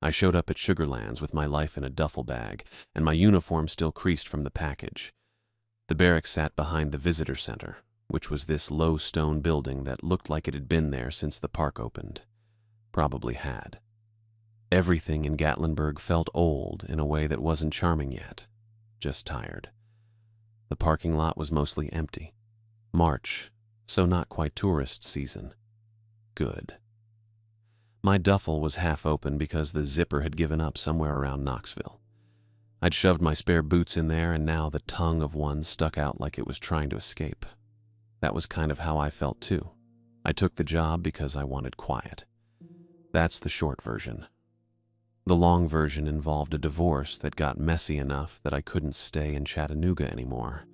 I showed up at Sugarlands with my life in a duffel bag, and my uniform still creased from the package. The barracks sat behind the visitor center, which was this low stone building that looked like it had been there since the park opened. Probably had. Everything in Gatlinburg felt old in a way that wasn't charming yet, just tired. The parking lot was mostly empty. March, so not quite tourist season. Good. My duffel was half open because the zipper had given up somewhere around Knoxville. I'd shoved my spare boots in there, and now the tongue of one stuck out like it was trying to escape. That was kind of how I felt too. I took the job because I wanted quiet. That's the short version. The long version involved a divorce that got messy enough that I couldn't stay in Chattanooga anymore.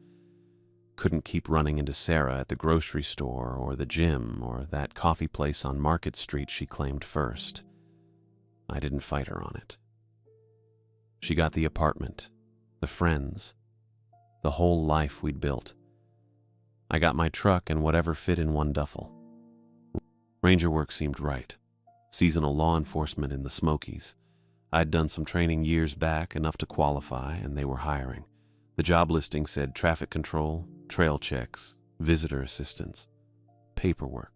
Couldn't keep running into Sarah at the grocery store or the gym or that coffee place on Market Street she claimed first. I didn't fight her on it. She got the apartment, the friends, the whole life we'd built. I got my truck and whatever fit in one duffel. Ranger work seemed right. Seasonal law enforcement in the Smokies. I'd done some training years back, enough to qualify, and they were hiring. The job listing said traffic control, trail checks, visitor assistance, paperwork,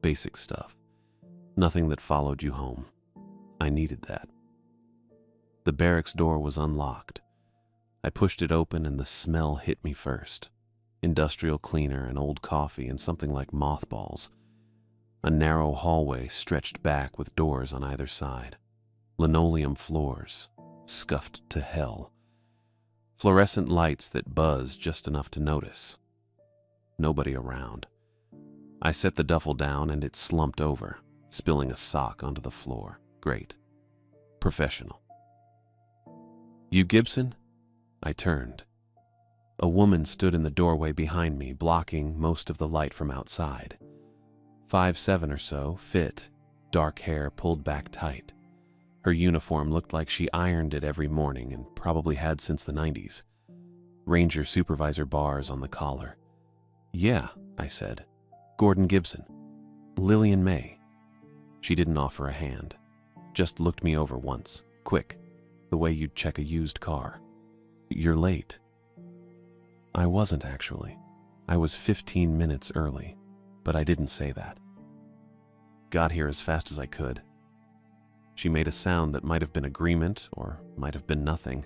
basic stuff. Nothing that followed you home. I needed that. The barracks door was unlocked. I pushed it open and the smell hit me first. Industrial cleaner and old coffee and something like mothballs. A narrow hallway stretched back with doors on either side. Linoleum floors, scuffed to hell. Fluorescent lights that buzzed just enough to notice. Nobody around. I set the duffel down and it slumped over, spilling a sock onto the floor. Great. Professional. You Gibson? I turned. A woman stood in the doorway behind me, blocking most of the light from outside. 5'7" or so, fit, dark hair pulled back tight. Her uniform looked like she ironed it every morning and probably had since the 90s. Ranger supervisor bars on the collar. Yeah, I said. Gordon Gibson. Lillian May. She didn't offer a hand. Just looked me over once, quick, the way you'd check a used car. You're late. I wasn't actually. I was 15 minutes early, but I didn't say that. Got here as fast as I could. She made a sound that might have been agreement or might have been nothing.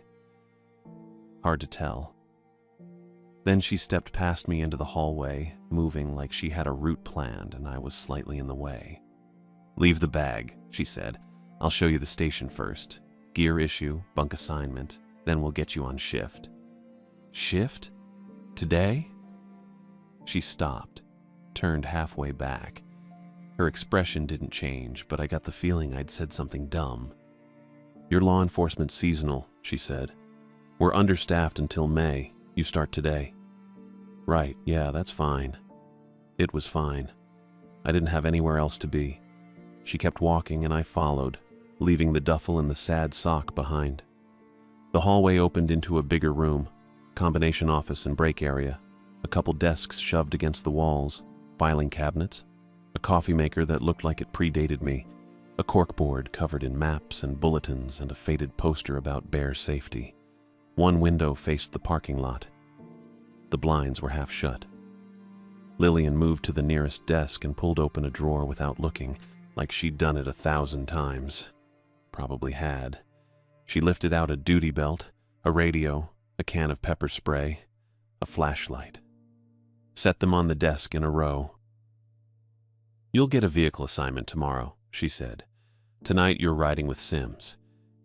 Hard to tell. Then she stepped past me into the hallway, moving like she had a route planned and I was slightly in the way. Leave the bag, she said. I'll show you the station first. Gear issue, bunk assignment, then we'll get you on shift. Shift? Today? She stopped, turned halfway back. Her expression didn't change, but I got the feeling I'd said something dumb. You're law enforcement seasonal, she said. We're understaffed until May. You start today. Right, yeah, that's fine. It was fine. I didn't have anywhere else to be. She kept walking and I followed, leaving the duffel and the sad sock behind. The hallway opened into a bigger room, combination office and break area, a couple desks shoved against the walls, filing cabinets, a coffee maker that looked like it predated me, a corkboard covered in maps and bulletins and a faded poster about bear safety. One window faced the parking lot. The blinds were half shut. Lillian moved to the nearest desk and pulled open a drawer without looking, like she'd done it 1,000 times. Probably had. She lifted out a duty belt, a radio, a can of pepper spray, a flashlight. Set them on the desk in a row. You'll get a vehicle assignment tomorrow, she said. Tonight you're riding with Sims.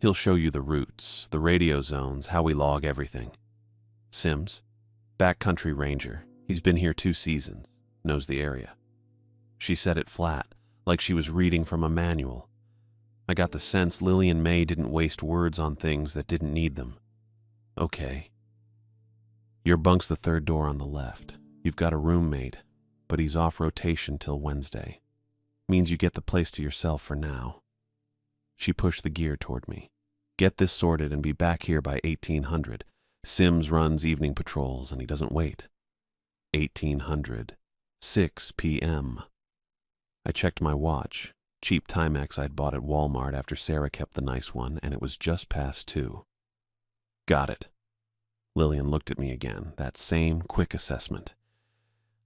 He'll show you the routes, the radio zones, how we log everything. Sims? Backcountry ranger. He's been here 2 seasons. Knows the area. She said it flat, like she was reading from a manual. I got the sense Lillian May didn't waste words on things that didn't need them. Okay. Your bunk's the 3rd door on the left. You've got a roommate, but he's off rotation till Wednesday. Means you get the place to yourself for now. She pushed the gear toward me. Get this sorted and be back here by 1800. Sims runs evening patrols and he doesn't wait. 1800. 6 p.m. I checked my watch. Cheap Timex I'd bought at Walmart after Sarah kept the nice one, and it was just past 2. Got it. Lillian looked at me again, that same quick assessment.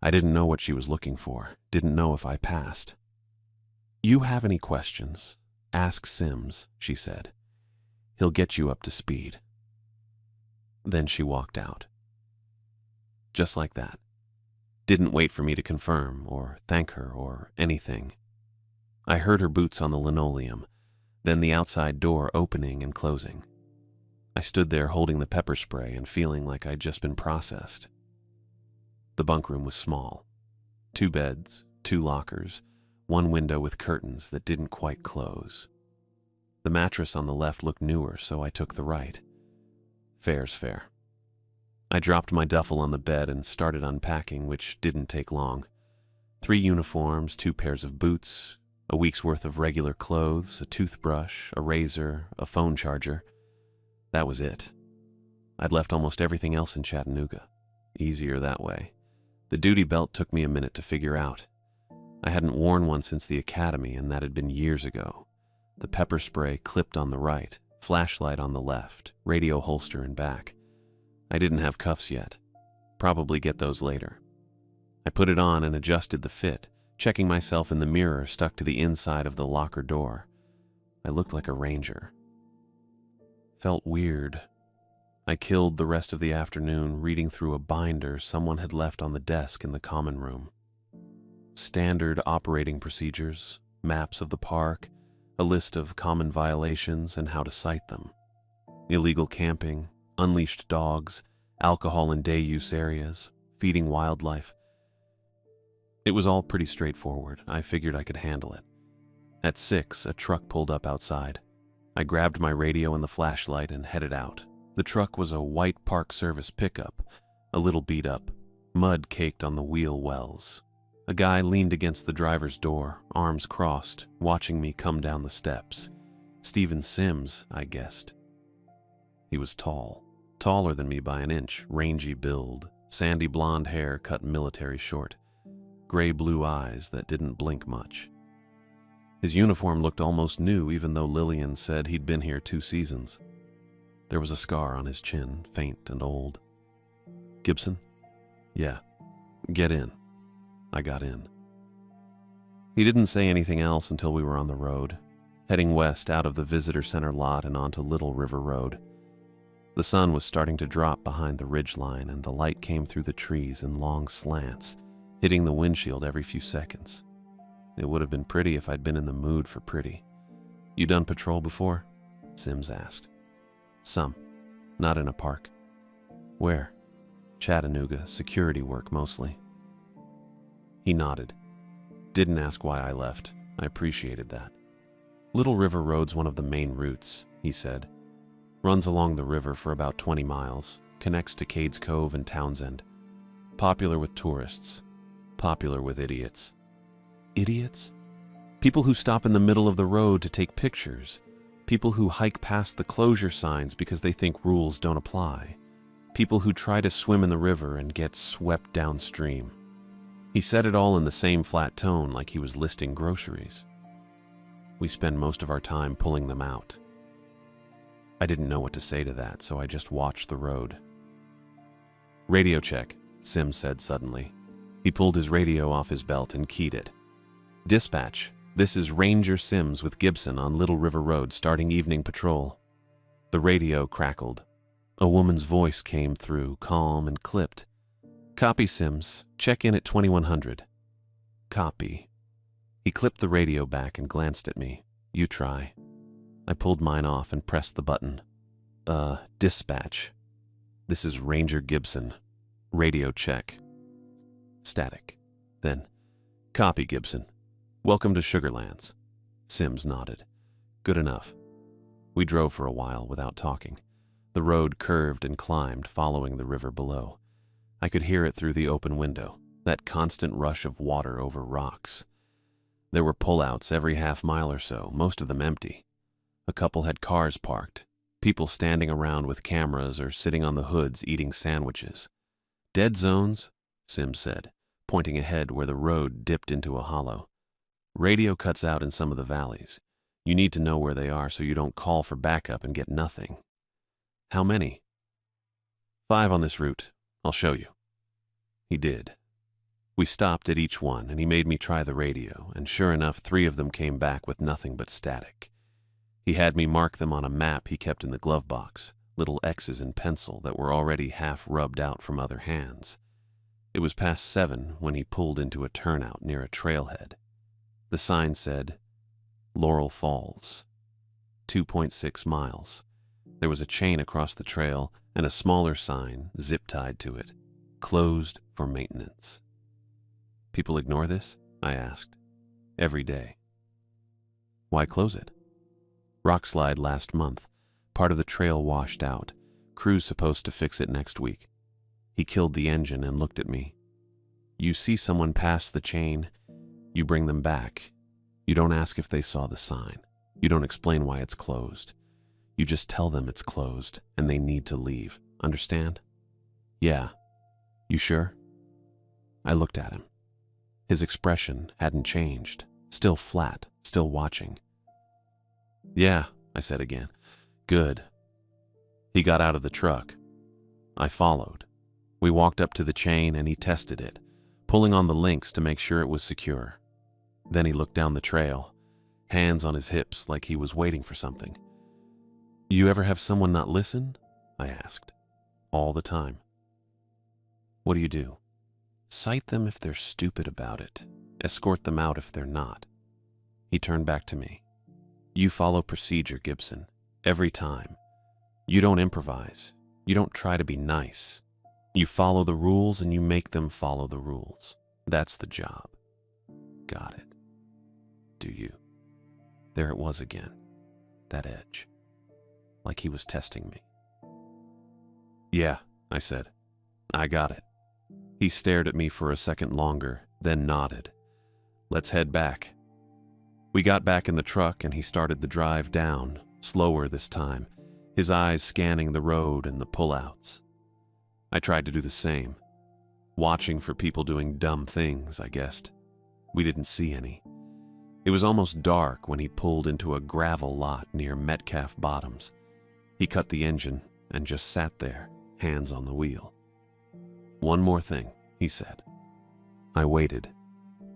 I didn't know what she was looking for, didn't know if I passed. You have any questions? Ask Sims, she said. He'll get you up to speed. Then she walked out. Just like that. Didn't wait for me to confirm or thank her or anything. I heard her boots on the linoleum, then the outside door opening and closing. I stood there holding the pepper spray and feeling like I'd just been processed. The bunk room was small. 2 beds, 2 lockers, 1 window with curtains that didn't quite close. The mattress on the left looked newer, so I took the right. Fair's fair. I dropped my duffel on the bed and started unpacking, which didn't take long. 3 uniforms, 2 pairs of boots, a week's worth of regular clothes, a toothbrush, a razor, a phone charger. That was it. I'd left almost everything else in Chattanooga. Easier that way. The duty belt took me a minute to figure out. I hadn't worn one since the academy, and that had been years ago. The pepper spray clipped on the right, flashlight on the left, radio holster in back. I didn't have cuffs yet. Probably get those later. I put it on and adjusted the fit, checking myself in the mirror stuck to the inside of the locker door. I looked like a ranger. Felt weird. I killed the rest of the afternoon reading through a binder someone had left on the desk in the common room. Standard operating procedures, maps of the park, a list of common violations and how to cite them. Illegal camping, unleashed dogs, alcohol in day-use areas, feeding wildlife. It was all pretty straightforward. I figured I could handle it. At 6, a truck pulled up outside. I grabbed my radio and the flashlight and headed out. The truck was a white Park Service pickup, a little beat up, mud caked on the wheel wells. A guy leaned against the driver's door, arms crossed, watching me come down the steps. Stephen Sims, I guessed. He was tall, taller than me by an inch, rangy build, sandy blonde hair cut military short, gray-blue eyes that didn't blink much. His uniform looked almost new, even though Lillian said he'd been here 2 seasons. There was a scar on his chin, faint and old. Gibson? Yeah. Get in. I got in. He didn't say anything else until we were on the road, heading west out of the visitor center lot and onto Little River Road. The sun was starting to drop behind the ridgeline, and the light came through the trees in long slants, hitting the windshield every few seconds. It would have been pretty if I'd been in the mood for pretty. You done patrol before? Sims asked. Some. Not in a park. Where? Chattanooga, security work mostly. He nodded. Didn't ask why I left. I appreciated that. Little River Road's one of the main routes, he said. Runs along the river for about 20 miles, connects to Cades Cove and Townsend. Popular with tourists. Popular with idiots. Idiots? People who stop in the middle of the road to take pictures. People who hike past the closure signs because they think rules don't apply. People who try to swim in the river and get swept downstream. He said it all in the same flat tone, like he was listing groceries. We spend most of our time pulling them out. I didn't know what to say to that, so I just watched the road. Radio check, Sims said suddenly. He pulled his radio off his belt and keyed it. Dispatch, this is Ranger Sims with Gibson on Little River Road starting evening patrol. The radio crackled. A woman's voice came through, calm and clipped. Copy, Sims. Check in at 2100. Copy. He clipped the radio back and glanced at me. You try. I pulled mine off and pressed the button. Dispatch. This is Ranger Gibson. Radio check. Static. Then, copy, Gibson. Welcome to Sugarlands. Sims nodded. Good enough. We drove for a while without talking. The road curved and climbed, following the river below. I could hear it through the open window, that constant rush of water over rocks. There were pullouts every half mile or so, most of them empty. A couple had cars parked, people standing around with cameras or sitting on the hoods eating sandwiches. Dead zones, Sims said, pointing ahead where the road dipped into a hollow. Radio cuts out in some of the valleys. You need to know where they are so you don't call for backup and get nothing. How many? 5 on this route. I'll show you. He did. We stopped at each one, and he made me try the radio, and sure enough, 3 of them came back with nothing but static. He had me mark them on a map he kept in the glove box, little X's in pencil that were already half rubbed out from other hands. It was past 7 when he pulled into a turnout near a trailhead. The sign said, Laurel Falls, 2.6 miles. There was a chain across the trail and a smaller sign zip-tied to it, closed for maintenance. People ignore this? I asked. Every day. Why close it? Rock slide last month. Part of the trail washed out. Crew's supposed to fix it next week. He killed the engine and looked at me. You see someone pass the chain, you bring them back. You don't ask if they saw the sign. You don't explain why it's closed. You just tell them it's closed and they need to leave. Understand? Yeah. You sure? I looked at him. His expression hadn't changed. Still flat, still watching. Yeah, I said again. Good. He got out of the truck. I followed. We walked up to the chain and he tested it, pulling on the links to make sure it was secure. Then he looked down the trail, hands on his hips like he was waiting for something. You ever have someone not listen? I asked. All the time. What do? Cite them if they're stupid about it. Escort them out if they're not. He turned back to me. You follow procedure, Gibson. Every time. You don't improvise. You don't try to be nice. You follow the rules and you make them follow the rules. That's the job. Got it. Do you? There it was again. That edge. Like he was testing me. Yeah, I said. I got it. He stared at me for a second longer, then nodded. Let's head back. We got back in the truck and he started the drive down, slower this time, his eyes scanning the road and the pullouts. I tried to do the same, watching for people doing dumb things, I guessed. We didn't see any. It was almost dark when he pulled into a gravel lot near Metcalf Bottoms. He cut the engine and just sat there, hands on the wheel. One more thing, he said. I waited.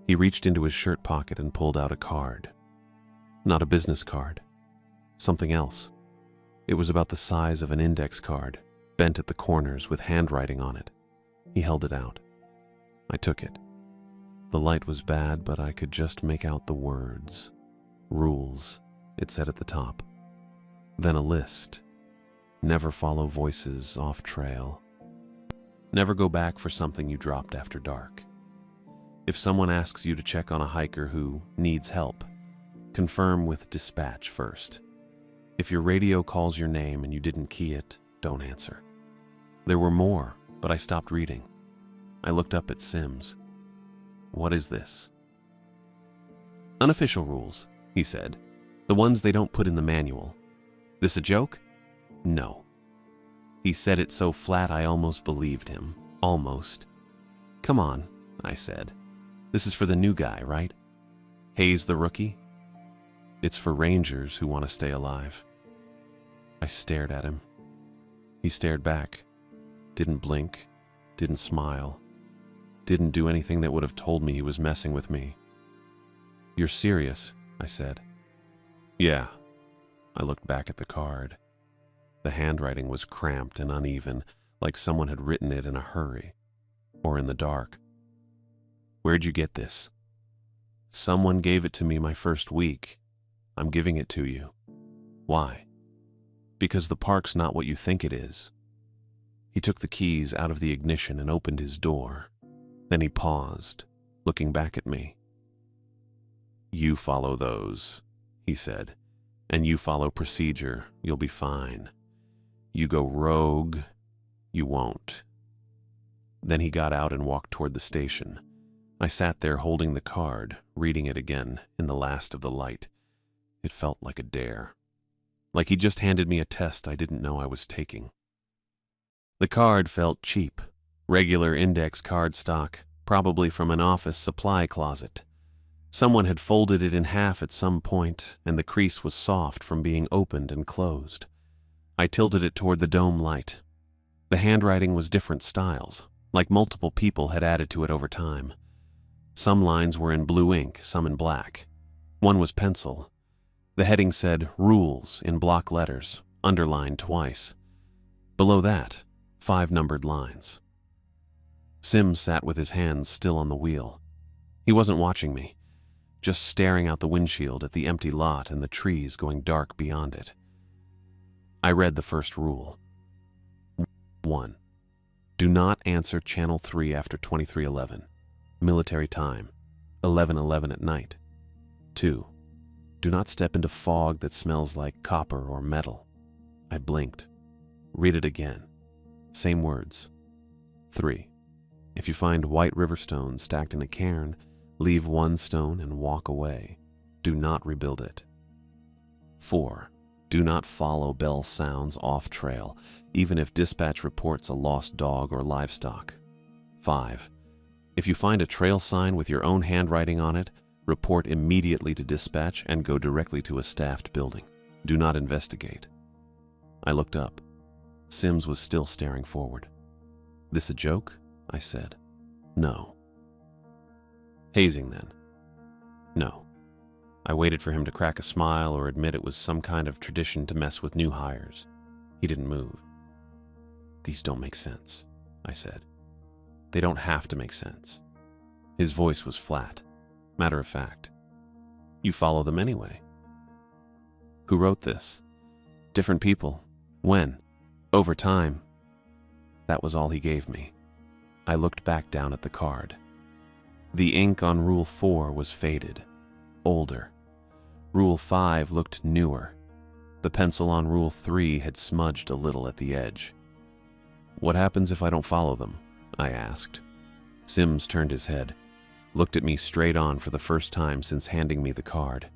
He reached into his shirt pocket and pulled out a card. Not a business card. Something else. It was about the size of an index card, bent at the corners with handwriting on it. He held it out. I took it. The light was bad, but I could just make out the words. Rules, it said at the top. Then a list. Never follow voices off trail. Never go back for something you dropped after dark. If someone asks you to check on a hiker who needs help, confirm with dispatch first. If your radio calls your name and you didn't key it, don't answer. There were more, but I stopped reading. I looked up at Sims. What is this? Unofficial rules, he said. The ones they don't put in the manual. This a joke? No. He said it so flat I almost believed him. Almost. Come on, I said. This is for the new guy, right? Hayes the rookie? It's for rangers who want to stay alive. I stared at him. He stared back. Didn't blink. Didn't smile. Didn't do anything that would have told me he was messing with me. You're serious, I said. Yeah. I looked back at the card. The handwriting was cramped and uneven, like someone had written it in a hurry, or in the dark. Where'd you get this? Someone gave it to me my first week. I'm giving it to you. Why? Because the park's not what you think it is. He took the keys out of the ignition and opened his door. Then he paused, looking back at me. You follow those, he said, and you follow procedure. You'll be fine. You go rogue, you won't. Then he got out and walked toward the station. I sat there holding the card, reading it again in the last of the light. It felt like a dare. Like he just handed me a test I didn't know I was taking. The card felt cheap. Regular index card stock, probably from an office supply closet. Someone had folded it in half at some point, and the crease was soft from being opened and closed. I tilted it toward the dome light. The handwriting was different styles, like multiple people had added to it over time. Some lines were in blue ink, some in black. One was pencil. The heading said "Rules" in block letters, underlined twice. Below that, 5 numbered lines. Sims sat with his hands still on the wheel. He wasn't watching me, just staring out the windshield at the empty lot and the trees going dark beyond it. I read the first rule. 1. Do not answer Channel 3 after 2311. Military time, 11:11 at night. 2. Do not step into fog that smells like copper or metal. I blinked. Read it again. Same words. 3. If you find white river stones stacked in a cairn, leave 1 stone and walk away. Do not rebuild it. 4. Do not follow bell sounds off trail, even if dispatch reports a lost dog or livestock. 5. If you find a trail sign with your own handwriting on it, report immediately to dispatch and go directly to a staffed building. Do not investigate. I looked up. Sims was still staring forward. This a joke? I said. No. Hazing then? No. I waited for him to crack a smile or admit it was some kind of tradition to mess with new hires. He didn't move. These don't make sense, I said. They don't have to make sense. His voice was flat, matter of fact. You follow them anyway. Who wrote this? Different people. When? Over time. That was all he gave me. I looked back down at the card. The ink on Rule 4 was faded, older. Rule 5 looked newer. The pencil on Rule 3 had smudged a little at the edge. What happens if I don't follow them? I asked. Sims turned his head, looked at me straight on for the first time since handing me the card.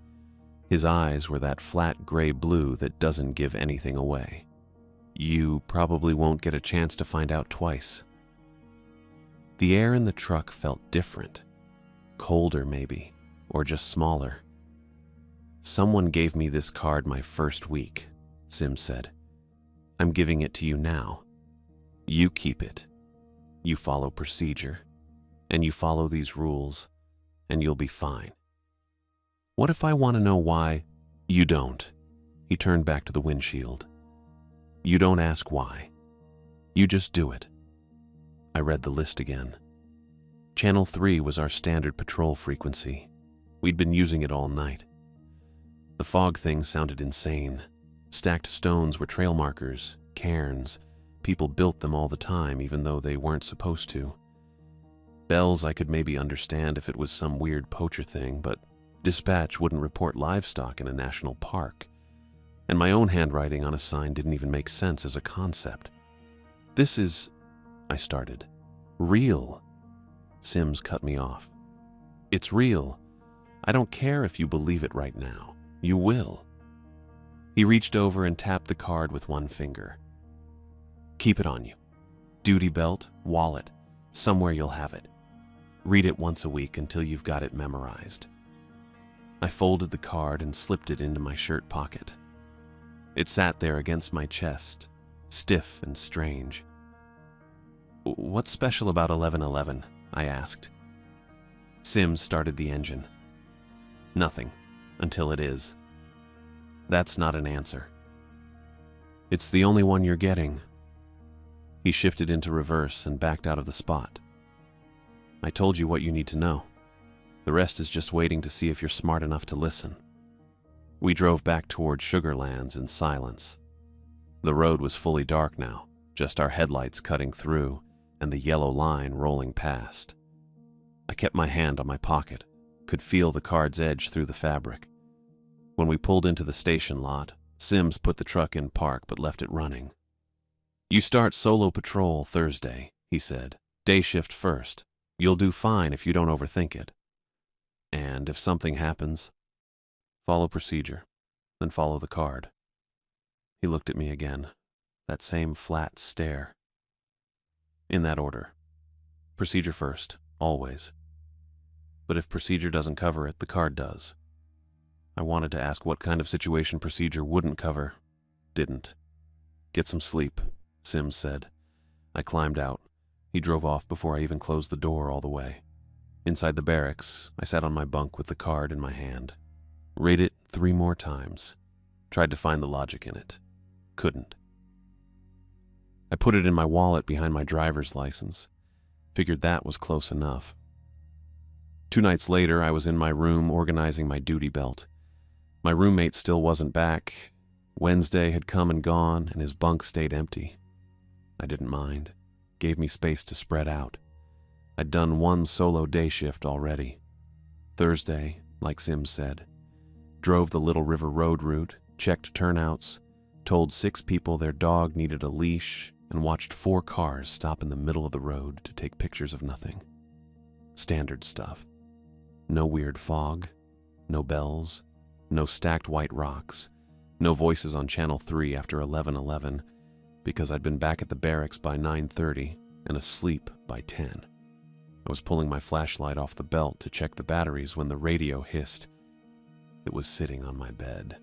His eyes were that flat gray blue that doesn't give anything away. You probably won't get a chance to find out twice. The air in the truck felt different. Colder maybe, or just smaller. Someone gave me this card my first week, Sims said. I'm giving it to you now. You keep it. You follow procedure, and you follow these rules, and you'll be fine. What if I want to know why? You don't. He turned back to the windshield. You don't ask why. You just do it. I read the list again. Channel 3 was our standard patrol frequency. We'd been using it all night. The fog thing sounded insane. Stacked stones were trail markers, cairns. People built them all the time, even though they weren't supposed to. Bells I could maybe understand if it was some weird poacher thing, but dispatch wouldn't report livestock in a national park. And my own handwriting on a sign didn't even make sense as a concept. This is, I started, real. Sims cut me off. It's real. I don't care if you believe it right now. You will. He reached over and tapped the card with one finger. Keep it on you. Duty belt, wallet, somewhere you'll have it. Read it once a week until you've got it memorized. I folded the card and slipped it into my shirt pocket. It sat there against my chest, stiff and strange. What's special about 1111? I asked. Sims started the engine. Nothing, until it is. That's not an answer. It's the only one you're getting. He shifted into reverse and backed out of the spot. I told you what you need to know. The rest is just waiting to see if you're smart enough to listen. We drove back toward Sugarlands in silence. The road was fully dark now, just our headlights cutting through and the yellow line rolling past. I kept my hand on my pocket, could feel the card's edge through the fabric. When we pulled into the station lot, Sims put the truck in park but left it running. You start solo patrol Thursday, he said. Day shift first. You'll do fine if you don't overthink it. And if something happens, follow procedure, then follow the card. He looked at me again, that same flat stare. In that order. Procedure first, always. but if procedure doesn't cover it, the card does. I wanted to ask what kind of situation procedure wouldn't cover. Didn't. Get some sleep, Sims said. I climbed out. He drove off before I even closed the door all the way. Inside the barracks, I sat on my bunk with the card in my hand. Read it 3 more times. Tried to find the logic in it. Couldn't. I put it in my wallet behind my driver's license. Figured that was close enough. 2 nights later, I was in my room organizing my duty belt. My roommate still wasn't back. Wednesday had come and gone, and his bunk stayed empty. I didn't mind. Gave me space to spread out. I'd done 1 solo day shift already. Thursday, like Sims said. Drove the Little River Road route, checked turnouts, told 6 people their dog needed a leash, and watched 4 cars stop in the middle of the road to take pictures of nothing. Standard stuff. No weird fog, no bells, no stacked white rocks, no voices on Channel 3 after 11:11, because I'd been back at the barracks by 9:30 and asleep by 10. I was pulling my flashlight off the belt to check the batteries when the radio hissed. It was sitting on my bed.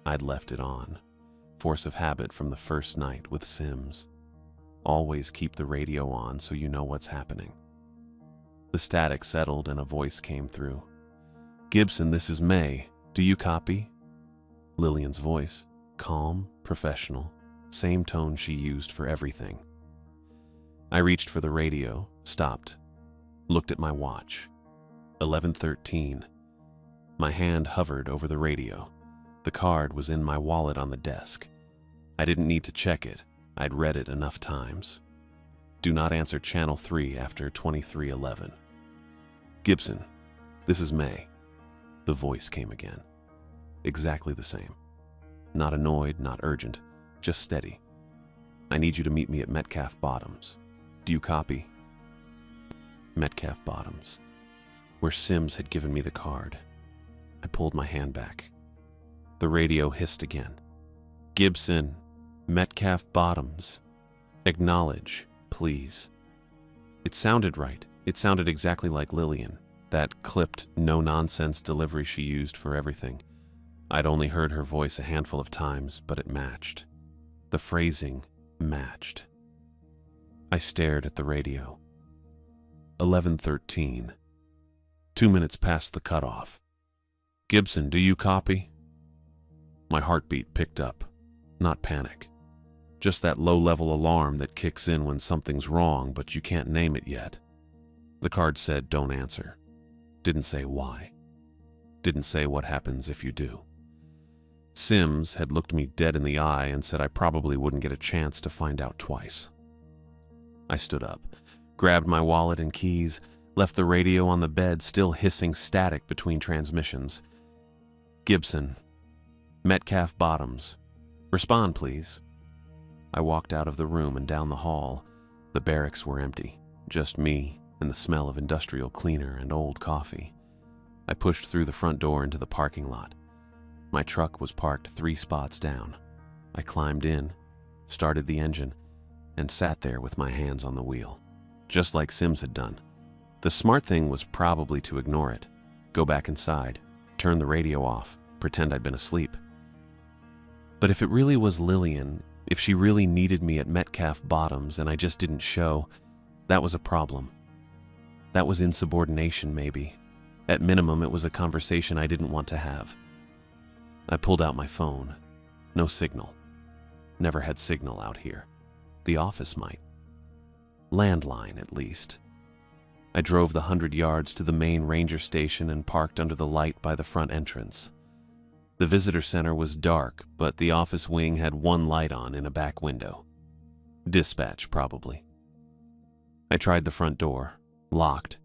I'd left it on. Force of habit from the first night with Sims. Always keep the radio on so you know what's happening. The static settled and a voice came through. "Gibson, this is May. Do you copy?" Lillian's voice. Calm, professional, same tone she used for everything. I reached for the radio, stopped, looked at my watch. 11:13. My hand hovered over the radio. The card was in my wallet on the desk. I didn't need to check it. I'd read it enough times. Do not answer Channel 3 after 23:11. "Gibson, this is May." The voice came again. Exactly the same. Not annoyed, not urgent, just steady. "I need you to meet me at Metcalf Bottoms. Do you copy?" Metcalf Bottoms, where Sims had given me the card. I pulled my hand back. The radio hissed again. "Gibson, Metcalf Bottoms. Acknowledge, please." It sounded right. It sounded exactly like Lillian, that clipped, no-nonsense delivery she used for everything. I'd only heard her voice a handful of times, but it matched. The phrasing matched. I stared at the radio. 11:13. 2 minutes past the cutoff. "Gibson, do you copy?" My heartbeat picked up. Not panic. Just that low-level alarm that kicks in when something's wrong, but you can't name it yet. The card said, "Don't answer." Didn't say why. Didn't say what happens if you do. Sims had looked me dead in the eye and said I probably wouldn't get a chance to find out twice. I stood up, grabbed my wallet and keys, left the radio on the bed, still hissing static between transmissions. "Gibson, Metcalf Bottoms. Respond, please." I walked out of the room and down the hall. The barracks were empty, just me and the smell of industrial cleaner and old coffee. I pushed through the front door into the parking lot. My truck was parked 3 spots down. I climbed in, started the engine, and sat there with my hands on the wheel, just like Sims had done. The smart thing was probably to ignore it, go back inside, turn the radio off, pretend I'd been asleep. But if it really was Lillian, if she really needed me at Metcalf Bottoms and I just didn't show, that was a problem. That was insubordination, maybe. At minimum, it was a conversation I didn't want to have. I pulled out my phone. No signal. Never had signal out here. The office might. Landline, at least. I drove the 100 yards to the main ranger station and parked under the light by the front entrance. The visitor center was dark, but the office wing had 1 light on in a back window. Dispatch, probably. I tried the front door. Locked.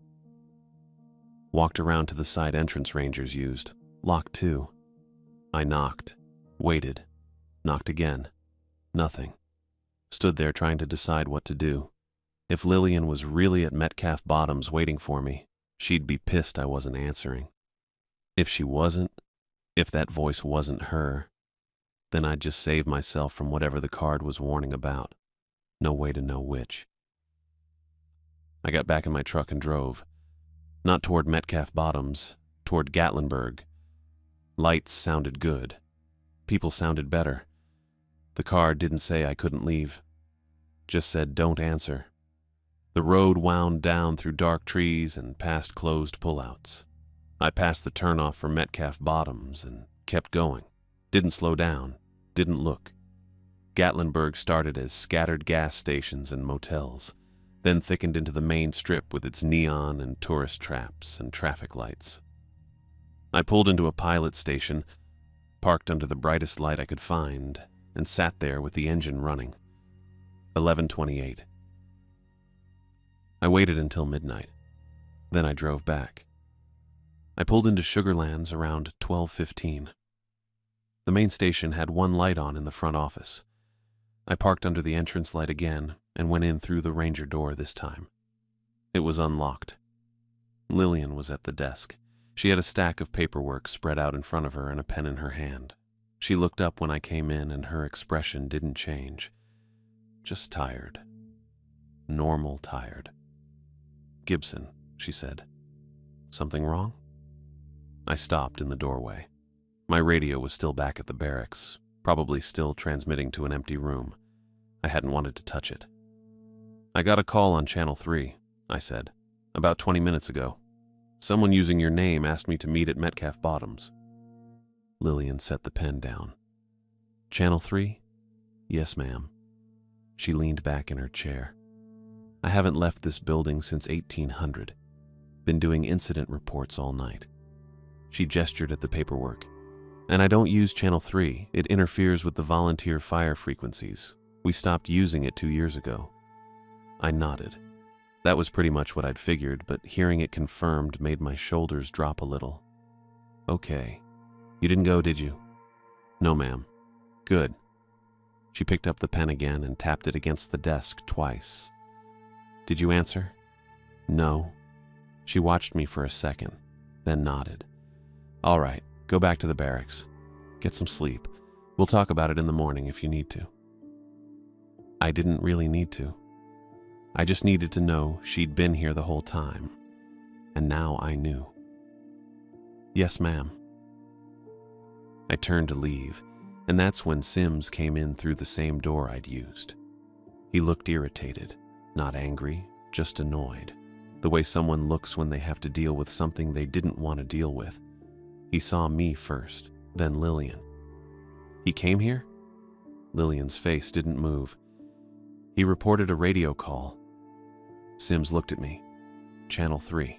Walked around to the side entrance rangers used. Locked too. I knocked. Waited. Knocked again. Nothing. Stood there trying to decide what to do. If Lillian was really at Metcalf Bottoms waiting for me, she'd be pissed I wasn't answering. If she wasn't, if that voice wasn't her, then I'd just save myself from whatever the card was warning about. No way to know which. I got back in my truck and drove. Not toward Metcalf Bottoms, toward Gatlinburg. Lights sounded good. People sounded better. The card didn't say I couldn't leave. Just said don't answer. The road wound down through dark trees and past closed pullouts. I passed the turnoff for Metcalf Bottoms and kept going. Didn't slow down, didn't look. Gatlinburg started as scattered gas stations and motels, then thickened into the main strip with its neon and tourist traps and traffic lights. I pulled into a pilot station, parked under the brightest light I could find, and sat there with the engine running. 11:28. I waited until midnight. Then I drove back. I pulled into Sugarlands around 12:15. The main station had one light on in the front office. I parked under the entrance light again and went in through the ranger door this time. It was unlocked. Lillian was at the desk. She had a stack of paperwork spread out in front of her and a pen in her hand. She looked up when I came in and her expression didn't change. Just tired. Normal tired. "Gibson," she said. "Something wrong?" I stopped in the doorway. My radio was still back at the barracks, probably still transmitting to an empty room. I hadn't wanted to touch it. "I got a call on Channel 3, I said, "about 20 minutes ago. Someone using your name asked me to meet at Metcalf Bottoms." Lillian set the pen down. "Channel 3? Yes, ma'am." She leaned back in her chair. "I haven't left this building since 1800. Been doing incident reports all night." She gestured at the paperwork. "And I don't use Channel 3. It interferes with the volunteer fire frequencies. We stopped using it 2 years ago." I nodded. That was pretty much what I'd figured, but hearing it confirmed made my shoulders drop a little. "Okay. You didn't go, did you?" "No, ma'am." "Good." She picked up the pen again and tapped it against the desk twice. "Did you answer?" "No." She watched me for a second, then nodded. "All right, go back to the barracks. Get some sleep. We'll talk about it in the morning if you need to." I didn't really need to. I just needed to know she'd been here the whole time, and now I knew. "Yes, ma'am." I turned to leave, and that's when Sims came in through the same door I'd used. He looked irritated, not angry, just annoyed, the way someone looks when they have to deal with something they didn't want to deal with. He saw me first, then Lillian. "He came here?" Lillian's face didn't move. "He reported a radio call." Sims looked at me. "Channel 3.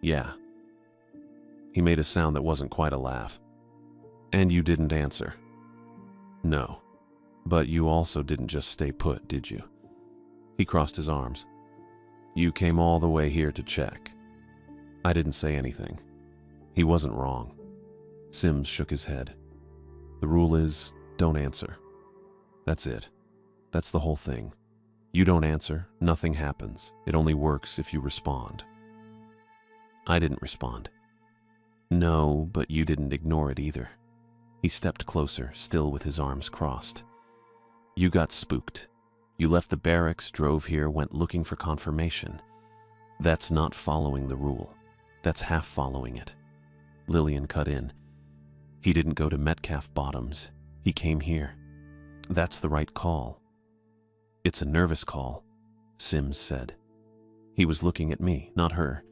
"Yeah." He made a sound that wasn't quite a laugh. "And you didn't answer?" "No. But you also didn't just stay put, did you?" He crossed his arms. "You came all the way here to check." I didn't say anything. He wasn't wrong. Sims shook his head. "The rule is, don't answer. That's it. That's the whole thing. You don't answer, nothing happens. It only works if you respond." I didn't respond. "No, but you didn't ignore it either." He stepped closer, still with his arms crossed. "You got spooked. You left the barracks, drove here, went looking for confirmation. That's not following the rule. That's half following it." Lillian cut in. "He didn't go to Metcalf Bottoms. He came here. That's the right call." "It's a nervous call," Sims said. He was looking at me, not her.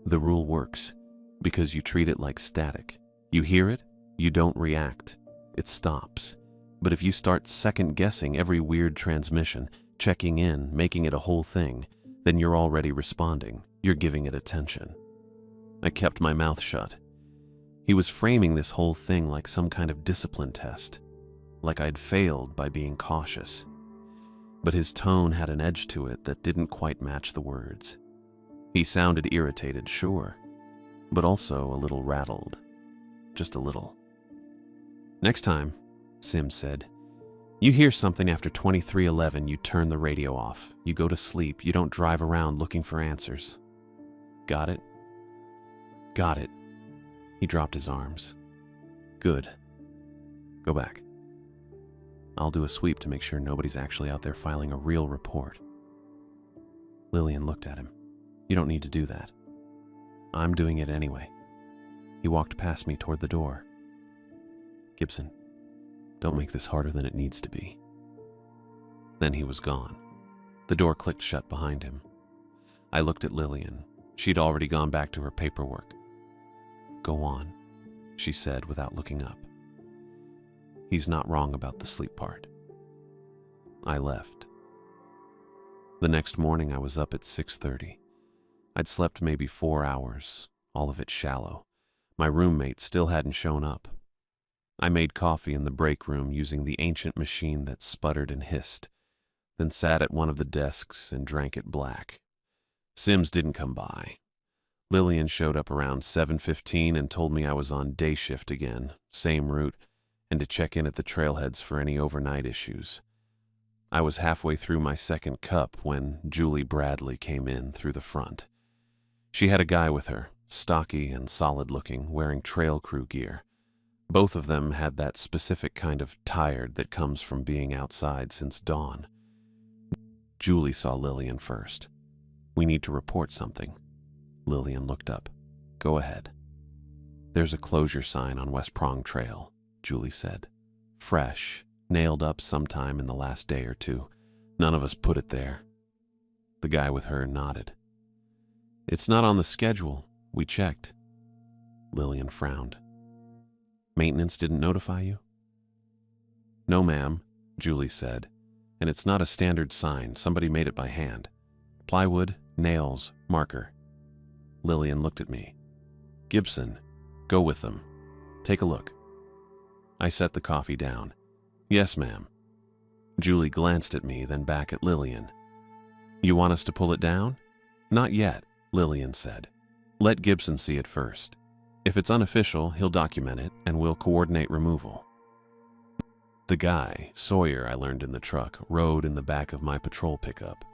"The rule works, because you treat it like static. You hear it, you don't react. It stops. But if you start second-guessing every weird transmission, checking in, making it a whole thing, then you're already responding. You're giving it attention." I kept my mouth shut. He was framing this whole thing like some kind of discipline test, like I'd failed by being cautious. But his tone had an edge to it that didn't quite match the words. He sounded irritated, sure, but also a little rattled. Just a little. "Next time," Sims said, "you hear something after 23:11, you turn the radio off. You go to sleep. You don't drive around looking for answers. Got it?" "Got it." He dropped his arms. "Good. Go back. I'll do a sweep to make sure nobody's actually out there filing a real report." Lillian looked at him. "You don't need to do that. I'm doing it anyway. He walked past me toward the door. Gibson, don't make this harder than it needs to be. Then he was gone. The door clicked shut behind him. I looked at Lillian. She'd already gone back to her paperwork. Go on, she said without looking up. He's not wrong about the sleep part. I left. The next morning I was up at 6:30. I'd slept maybe 4 hours, all of it shallow. My roommate still hadn't shown up. I made coffee in the break room using the ancient machine that sputtered and hissed, then sat at one of the desks and drank it black. Sims didn't come by. Lillian showed up around 7:15 and told me I was on day shift again, same route, and to check in at the trailheads for any overnight issues. I was halfway through my second cup when Julie Bradley came in through the front. She had a guy with her, stocky and solid-looking, wearing trail crew gear. Both of them had that specific kind of tired that comes from being outside since dawn. Julie saw Lillian first. We need to report something. Lillian looked up. Go ahead. There's a closure sign on West Prong Trail, Julie said. Fresh, nailed up sometime in the last day or two. None of us put it there. The guy with her nodded. It's not on the schedule. We checked. Lillian frowned. Maintenance didn't notify you? No, ma'am, Julie said. And it's not a standard sign. Somebody made it by hand. Plywood, nails, marker. Lillian looked at me. Gibson, go with them. Take a look. I set the coffee down. Yes, ma'am. Julie glanced at me, then back at Lillian. You want us to pull it down? Not yet, Lillian said. Let Gibson see it first. If it's unofficial, he'll document it, and we'll coordinate removal. The guy, Sawyer, I learned in the truck, rode in the back of my patrol pickup.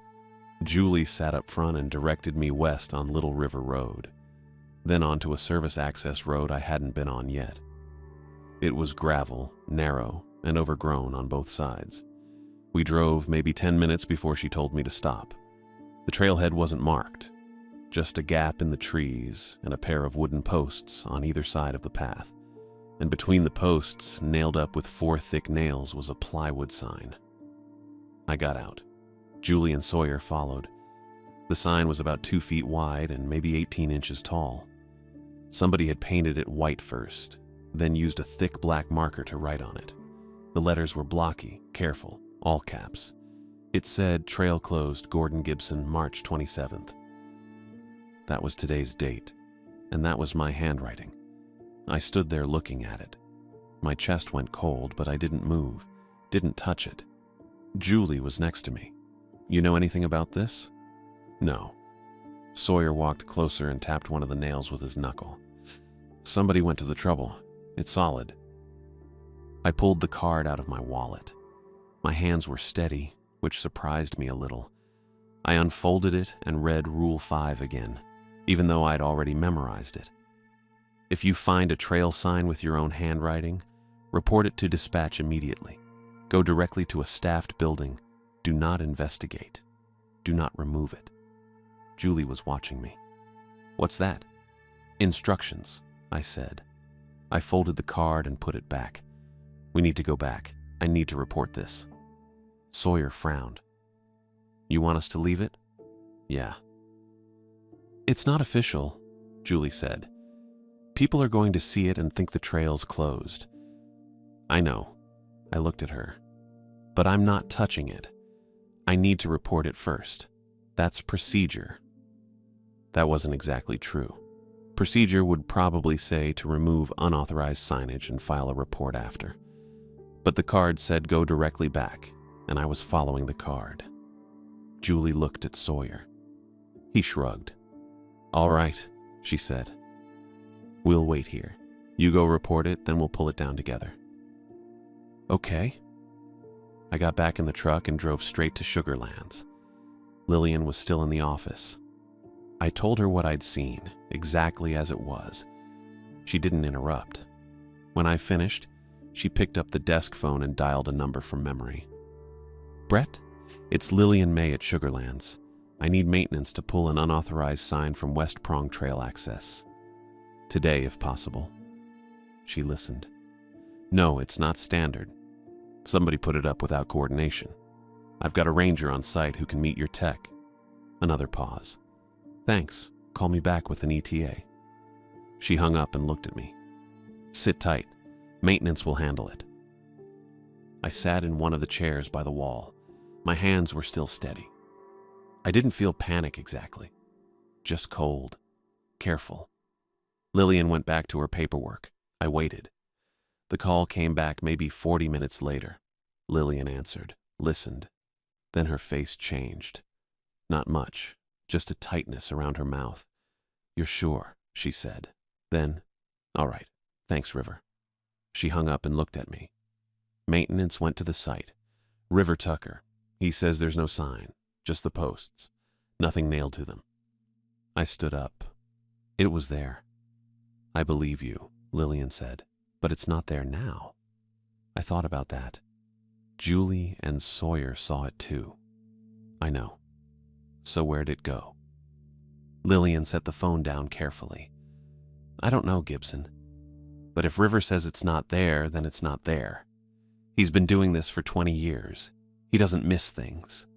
Julie sat up front and directed me west on Little River Road, then onto a service access road I hadn't been on yet. It was gravel, narrow, and overgrown on both sides. We drove maybe 10 minutes before she told me to stop. The trailhead wasn't marked, just a gap in the trees and a pair of wooden posts on either side of the path. And between the posts, nailed up with 4 thick nails, was a plywood sign. I got out. Julie and Sawyer followed. The sign was about 2 feet wide and maybe 18 inches tall. Somebody had painted it white first, then used a thick black marker to write on it. The letters were blocky, careful, all caps. It said, Trail closed, Gordon Gibson, March 27th. That was today's date, and that was my handwriting. I stood there looking at it. My chest went cold, but I didn't move, didn't touch it. Julie was next to me. You know anything about this? No. Sawyer walked closer and tapped one of the nails with his knuckle. Somebody went to the trouble. It's solid. I pulled the card out of my wallet. My hands were steady, which surprised me a little. I unfolded it and read Rule 5 again, even though I'd already memorized it. If you find a trail sign with your own handwriting, report it to dispatch immediately. Go directly to a staffed building. Do not investigate. Do not remove it. Julie was watching me. What's that? Instructions, I said. I folded the card and put it back. We need to go back. I need to report this. Sawyer frowned. You want us to leave it? Yeah. It's not official, Julie said. People are going to see it and think the trail's closed. I know. I looked at her. But I'm not touching it. I need to report it first. That's procedure. That wasn't exactly true. Procedure would probably say to remove unauthorized signage and file a report after. But the card said go directly back, and I was following the card. Julie looked at Sawyer. He shrugged. All right, she said. We'll wait here. You go report it, then we'll pull it down together. Okay. I got back in the truck and drove straight to Sugarlands. Lillian was still in the office. I told her what I'd seen, exactly as it was. She didn't interrupt. When I finished, she picked up the desk phone and dialed a number from memory. Brett, it's Lillian May at Sugarlands. I need maintenance to pull an unauthorized sign from West Prong Trail access. Today, if possible. She listened. No, it's not standard. Somebody put it up without coordination. I've got a ranger on site who can meet your tech. Another pause. Thanks. Call me back with an ETA. She hung up and looked at me. Sit tight. Maintenance will handle it. I sat in one of the chairs by the wall. My hands were still steady. I didn't feel panic exactly. Just cold. Careful. Lillian went back to her paperwork. I waited. The call came back maybe 40 minutes later. Lillian answered, listened. Then her face changed. Not much, just a tightness around her mouth. You're sure, she said. Then, all right, thanks, River. She hung up and looked at me. Maintenance went to the site. River Tucker. He says there's no sign, just the posts. Nothing nailed to them. I stood up. It was there. I believe you, Lillian said, but it's not there now. I thought about that. Julie and Sawyer saw it too. I know. So where'd it go? Lillian set the phone down carefully. I don't know, Gibson. But if River says it's not there, then it's not there. He's been doing this for 20 years. He doesn't miss things.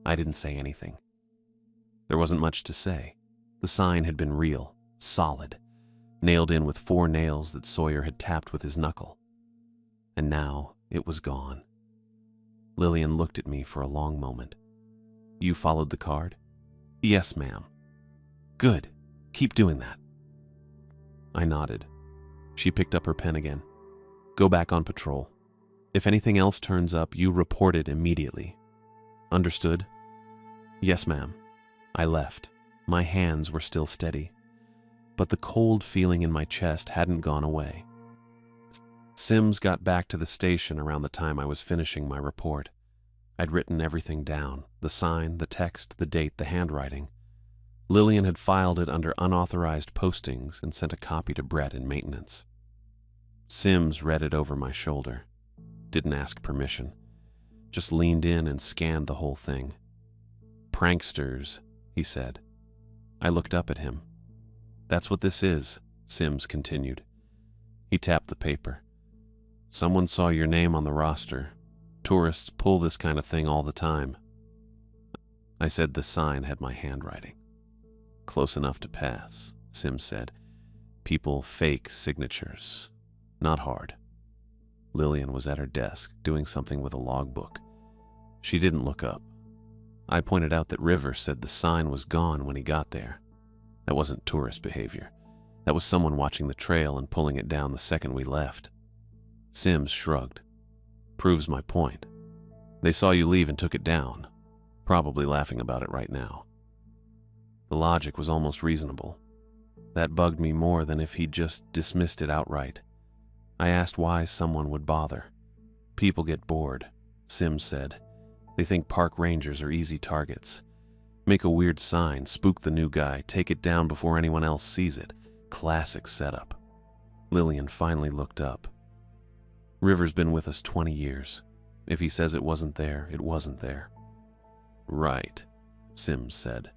I didn't say anything. There wasn't much to say. The sign had been real, solid, nailed in with 4 nails that Sawyer had tapped with his knuckle. And now it was gone. Lillian looked at me for a long moment. You followed the card? Yes, ma'am. Good. Keep doing that. I nodded. She picked up her pen again. Go back on patrol. If anything else turns up, you report it immediately. Understood? Yes, ma'am. I left. My hands were still steady, but the cold feeling in my chest hadn't gone away. Sims got back to the station around the time I was finishing my report. I'd written everything down, the sign, the text, the date, the handwriting. Lillian had filed it under unauthorized postings and sent a copy to Brett in maintenance. Sims read it over my shoulder. Didn't ask permission. Just leaned in and scanned the whole thing. Pranksters, he said. I looked up at him. That's what this is, Sims continued. He tapped the paper. Someone saw your name on the roster. Tourists pull this kind of thing all the time. I said the sign had my handwriting. Close enough to pass, Sims said. People fake signatures. Not hard. Lillian was at her desk, doing something with a logbook. She didn't look up. I pointed out that River said the sign was gone when he got there. That wasn't tourist behavior. That was someone watching the trail and pulling it down the second we left. Sims shrugged. Proves my point. They saw you leave and took it down, probably laughing about it right now. The logic was almost reasonable. That bugged me more than if he'd just dismissed it outright. I asked why someone would bother. People get bored, Sims said. They think park rangers are easy targets. Make a weird sign, spook the new guy, take it down before anyone else sees it. Classic setup. Lillian finally looked up. River's been with us 20 years. If he says it wasn't there, it wasn't there. Right, Sims said,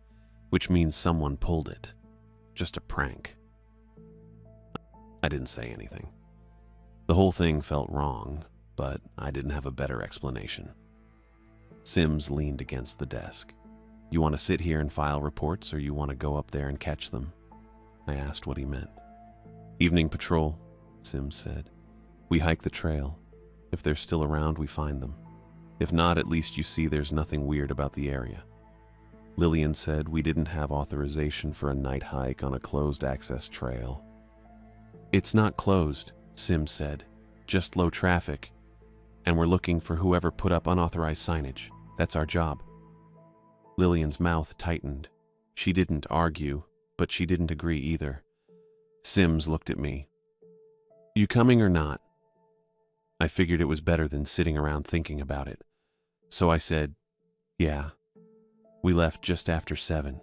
which means someone pulled it. Just a prank. I didn't say anything. The whole thing felt wrong, but I didn't have a better explanation. Sims leaned against the desk. You want to sit here and file reports, or you want to go up there and catch them? I asked what he meant. Evening patrol, Sims said. We hike the trail. If they're still around, we find them. If not, at least you see there's nothing weird about the area. Lillian said we didn't have authorization for a night hike on a closed access trail. It's not closed, Sims said. Just low traffic. And we're looking for whoever put up unauthorized signage. That's our job. Lillian's mouth tightened. She didn't argue, but she didn't agree either. Sims looked at me. You coming or not? I figured it was better than sitting around thinking about it. So I said, yeah. We left just after 7.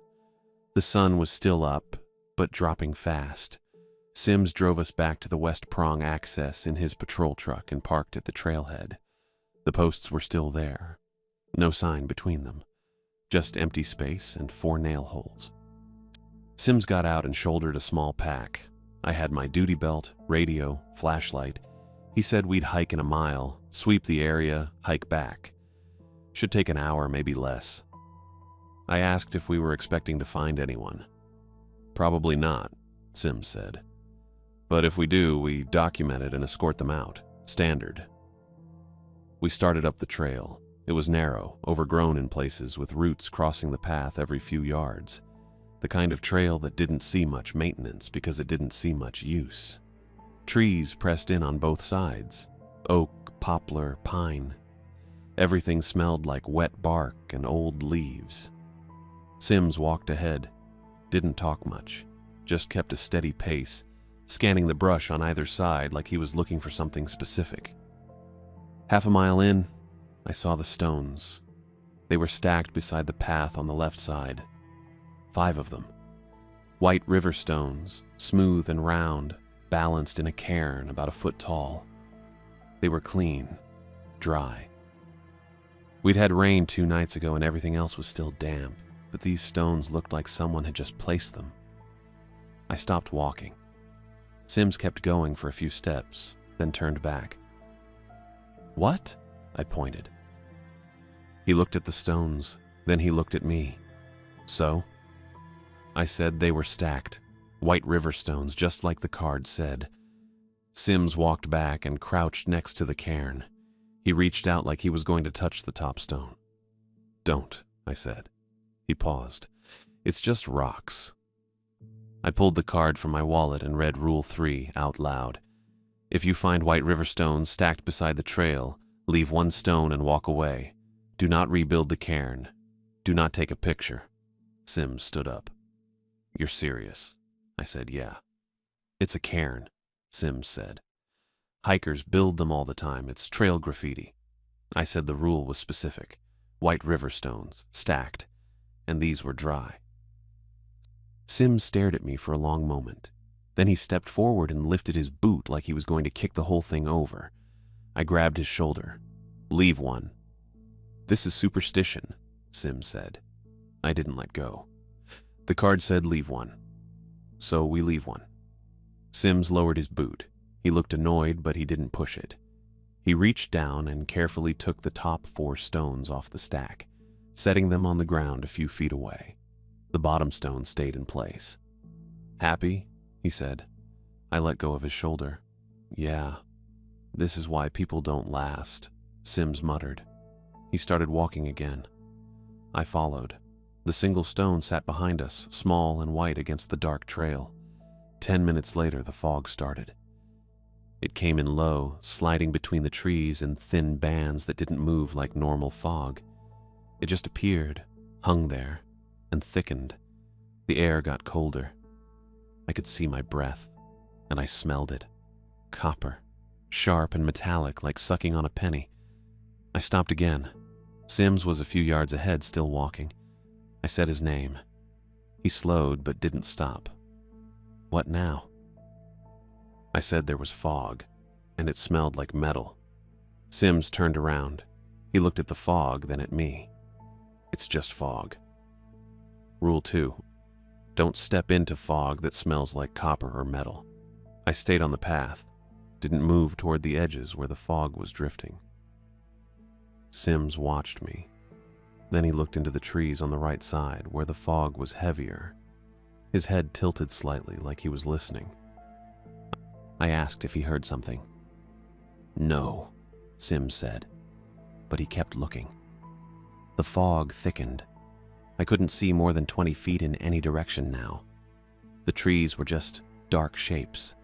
The sun was still up, but dropping fast. Sims drove us back to the West Prong access in his patrol truck and parked at the trailhead. The posts were still there. No sign between them. just empty space and 4 nail holes. Sims got out and shouldered a small pack. I had my duty belt, radio, flashlight. He said we'd hike in a mile, sweep the area, hike back. Should take an hour, maybe less. I asked if we were expecting to find anyone. Probably not, Sims said. But if we do, we document it and escort them out. Standard. We started up the trail. It was narrow, overgrown in places, with roots crossing the path every few yards. The kind of trail that didn't see much maintenance because it didn't see much use. Trees pressed in on both sides. Oak, poplar, pine. Everything smelled like wet bark and old leaves. Sims walked ahead, didn't talk much, just kept a steady pace, scanning the brush on either side like he was looking for something specific. Half a mile in, I saw the stones. They were stacked beside the path on the left side. 5 of them. White river stones, smooth and round, balanced in a cairn about a foot tall. They were clean, dry. We'd had rain 2 nights ago and everything else was still damp, but these stones looked like someone had just placed them. I stopped walking. Sims kept going for a few steps, then turned back. "What?" I pointed. He looked at the stones, then he looked at me. "So?" I said they were stacked, white river stones, just like the card said. Sims walked back and crouched next to the cairn. He reached out like he was going to touch the top stone. "Don't," I said. He paused. "It's just rocks." I pulled the card from my wallet and read Rule 3 out loud. If you find white river stones stacked beside the trail, leave 1 stone and walk away. Do not rebuild the cairn. Do not take a picture. Sims stood up. "You're serious?" I said, "Yeah." "It's a cairn," Sims said. "Hikers build them all the time. It's trail graffiti." I said the rule was specific. White river stones, stacked, and these were dry. Sims stared at me for a long moment. Then he stepped forward and lifted his boot like he was going to kick the whole thing over. I grabbed his shoulder. "Leave 1. "This is superstition," Sims said. I didn't let go. The card said leave 1. So we leave 1. Sims lowered his boot. He looked annoyed, but he didn't push it. He reached down and carefully took the top 4 stones off the stack, setting them on the ground a few feet away. The bottom stone stayed in place. "Happy?" he said. I let go of his shoulder. "Yeah. This is why people don't last," Sims muttered. He started walking again. I followed. The single stone sat behind us, small and white against the dark trail. 10 minutes later, the fog started. It came in low, sliding between the trees in thin bands that didn't move like normal fog. It just appeared, hung there, and thickened. The air got colder. I could see my breath, and I smelled it. Copper, sharp and metallic like sucking on a penny. I stopped again. Sims was a few yards ahead, still walking. I said his name. He slowed but didn't stop. "What now?" I said there was fog, and it smelled like metal. Sims turned around. He looked at the fog, then at me. "It's just fog." Rule 2. Don't step into fog that smells like copper or metal. I stayed on the path, didn't move toward the edges where the fog was drifting. Sims watched me. Then he looked into the trees on the right side where the fog was heavier. His head tilted slightly like he was listening. I asked if he heard something. "No," Sims said, but he kept looking. The fog thickened. I couldn't see more than 20 feet in any direction now. The trees were just dark shapes.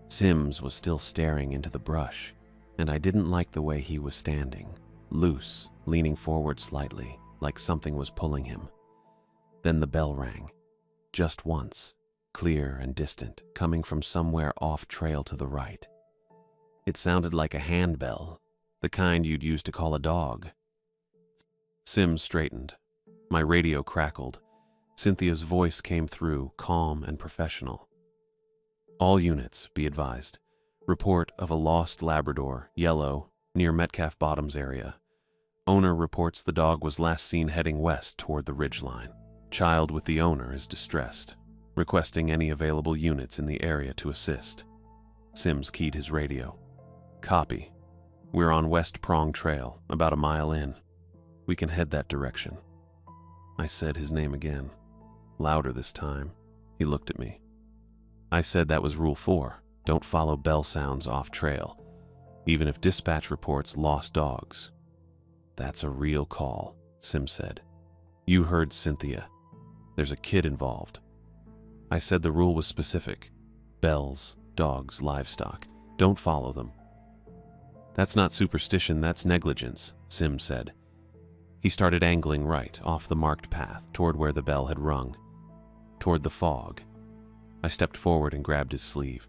Sims was still staring into the brush, and I didn't like the way he was standing, loose, leaning forward slightly, like something was pulling him. Then the bell rang, just once, clear and distant, coming from somewhere off trail to the right. It sounded like a handbell, the kind you'd use to call a dog. Sims straightened. My radio crackled. Cynthia's voice came through, calm and professional. "All units, be advised. Report of a lost Labrador, yellow, near Metcalf Bottoms area. Owner reports the dog was last seen heading west toward the ridgeline. Child with the owner is distressed, requesting any available units in the area to assist. Sims keyed his radio. Copy. We're on West Prong Trail, about a mile in. We can head that direction. I said his name again, louder this time. He looked at me. I said that was Rule 4. Don't follow bell sounds off trail, even if dispatch reports lost dogs. That's a real call, Sims said. You heard Cynthia. There's a kid involved. I said the rule was specific. Bells, dogs, livestock. Don't follow them. That's not superstition, that's negligence, Sims said. He started angling right, off the marked path, toward where the bell had rung, toward the fog. I stepped forward and grabbed his sleeve.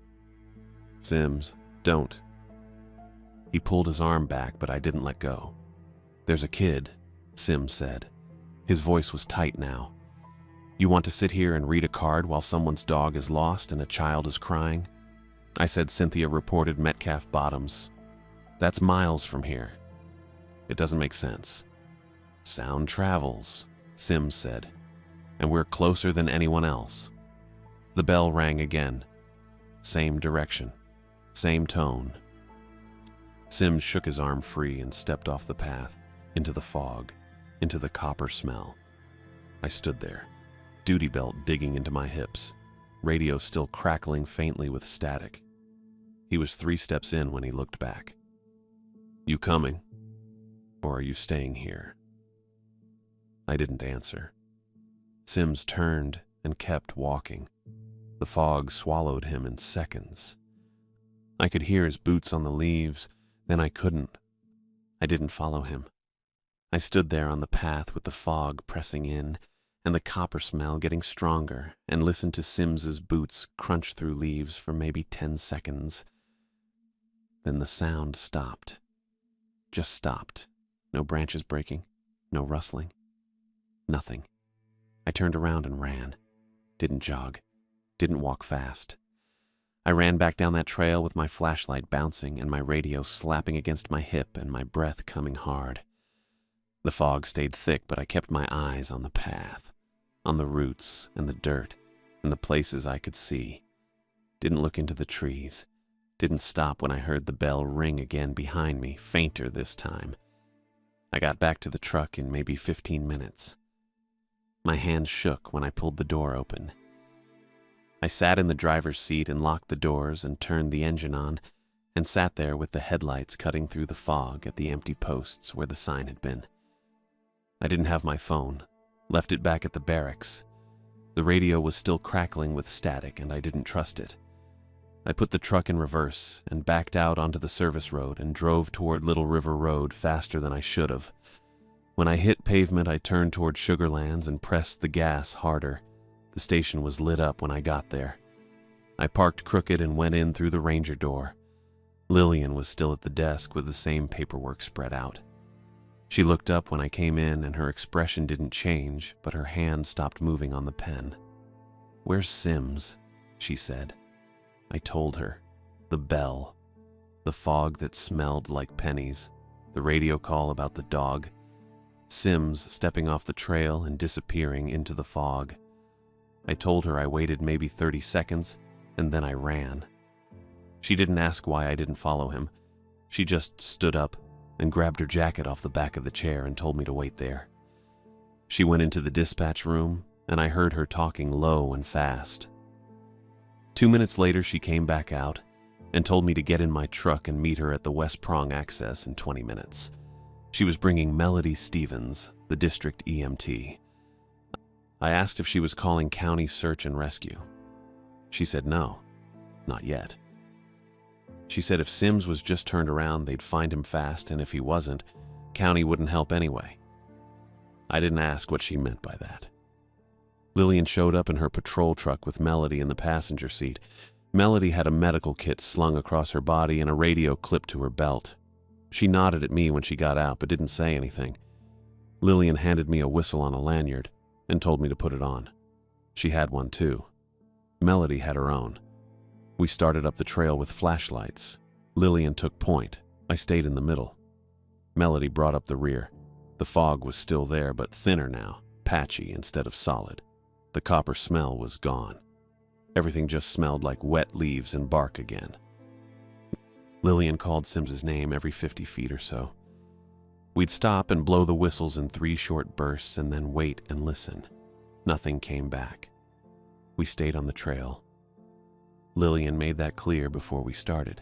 Sims, don't. He pulled his arm back, but I didn't let go. There's a kid, Sims said. His voice was tight now. You want to sit here and read a card while someone's dog is lost and a child is crying? I said Cynthia reported Metcalf Bottoms. That's miles from here. It doesn't make sense. Sound travels, Sims said, and we're closer than anyone else. The bell rang again. Same direction, same tone. Sims shook his arm free and stepped off the path, into the fog, into the copper smell. I stood there, duty belt digging into my hips, radio still crackling faintly with static. He was 3 steps in when he looked back. You coming? Or are you staying here? I didn't answer. Sims turned and kept walking. The fog swallowed him in seconds. I could hear his boots on the leaves, then I couldn't. I didn't follow him. I stood there on the path with the fog pressing in and the copper smell getting stronger and listened to Sims's boots crunch through leaves for maybe 10 seconds. Then the sound stopped. Just stopped. No branches breaking, no rustling. Nothing. I turned around and ran. Didn't jog. Didn't walk fast. I ran back down that trail with my flashlight bouncing and my radio slapping against my hip and my breath coming hard. The fog stayed thick, but I kept my eyes on the path, on the roots and the dirt and the places I could see. Didn't look into the trees. Didn't stop when I heard the bell ring again behind me, fainter this time. I got back to the truck in maybe 15 minutes. My hands shook when I pulled the door open. I sat in the driver's seat and locked the doors and turned the engine on and sat there with the headlights cutting through the fog at the empty posts where the sign had been. I didn't have my phone, left it back at the barracks. The radio was still crackling with static and I didn't trust it. I put the truck in reverse and backed out onto the service road and drove toward Little River Road faster than I should have. When I hit pavement, I turned toward Sugarlands and pressed the gas harder. The station was lit up when I got there. I parked crooked and went in through the ranger door. Lillian was still at the desk with the same paperwork spread out. She looked up when I came in and her expression didn't change, but her hand stopped moving on the pen. "Where's Sims?" she said. I told her. The bell. The fog that smelled like pennies. The radio call about the dog. Sims stepping off the trail and disappearing into the fog. I told her I waited maybe 30 seconds, and then I ran. She didn't ask why I didn't follow him. She just stood up and grabbed her jacket off the back of the chair and told me to wait there. She went into the dispatch room, and I heard her talking low and fast. 2 minutes later, she came back out and told me to get in my truck and meet her at the West Prong access in 20 minutes. She was bringing Melody Stevens, the district EMT. I asked if she was calling County Search and Rescue. She said no, not yet. She said if Sims was just turned around, they'd find him fast, and if he wasn't, County wouldn't help anyway. I didn't ask what she meant by that. Lillian showed up in her patrol truck with Melody in the passenger seat. Melody had a medical kit slung across her body and a radio clipped to her belt. She nodded at me when she got out, but didn't say anything. Lillian handed me a whistle on a lanyard and told me to put it on. She had one too. Melody had her own. We started up the trail with flashlights. Lillian took point. I stayed in the middle. Melody brought up the rear. The fog was still there, but thinner now, patchy instead of solid. The copper smell was gone. Everything just smelled like wet leaves and bark again. Lillian called Sims's name every 50 feet or so. We'd stop and blow the whistles in 3 short bursts and then wait and listen. Nothing came back. We stayed on the trail. Lillian made that clear before we started.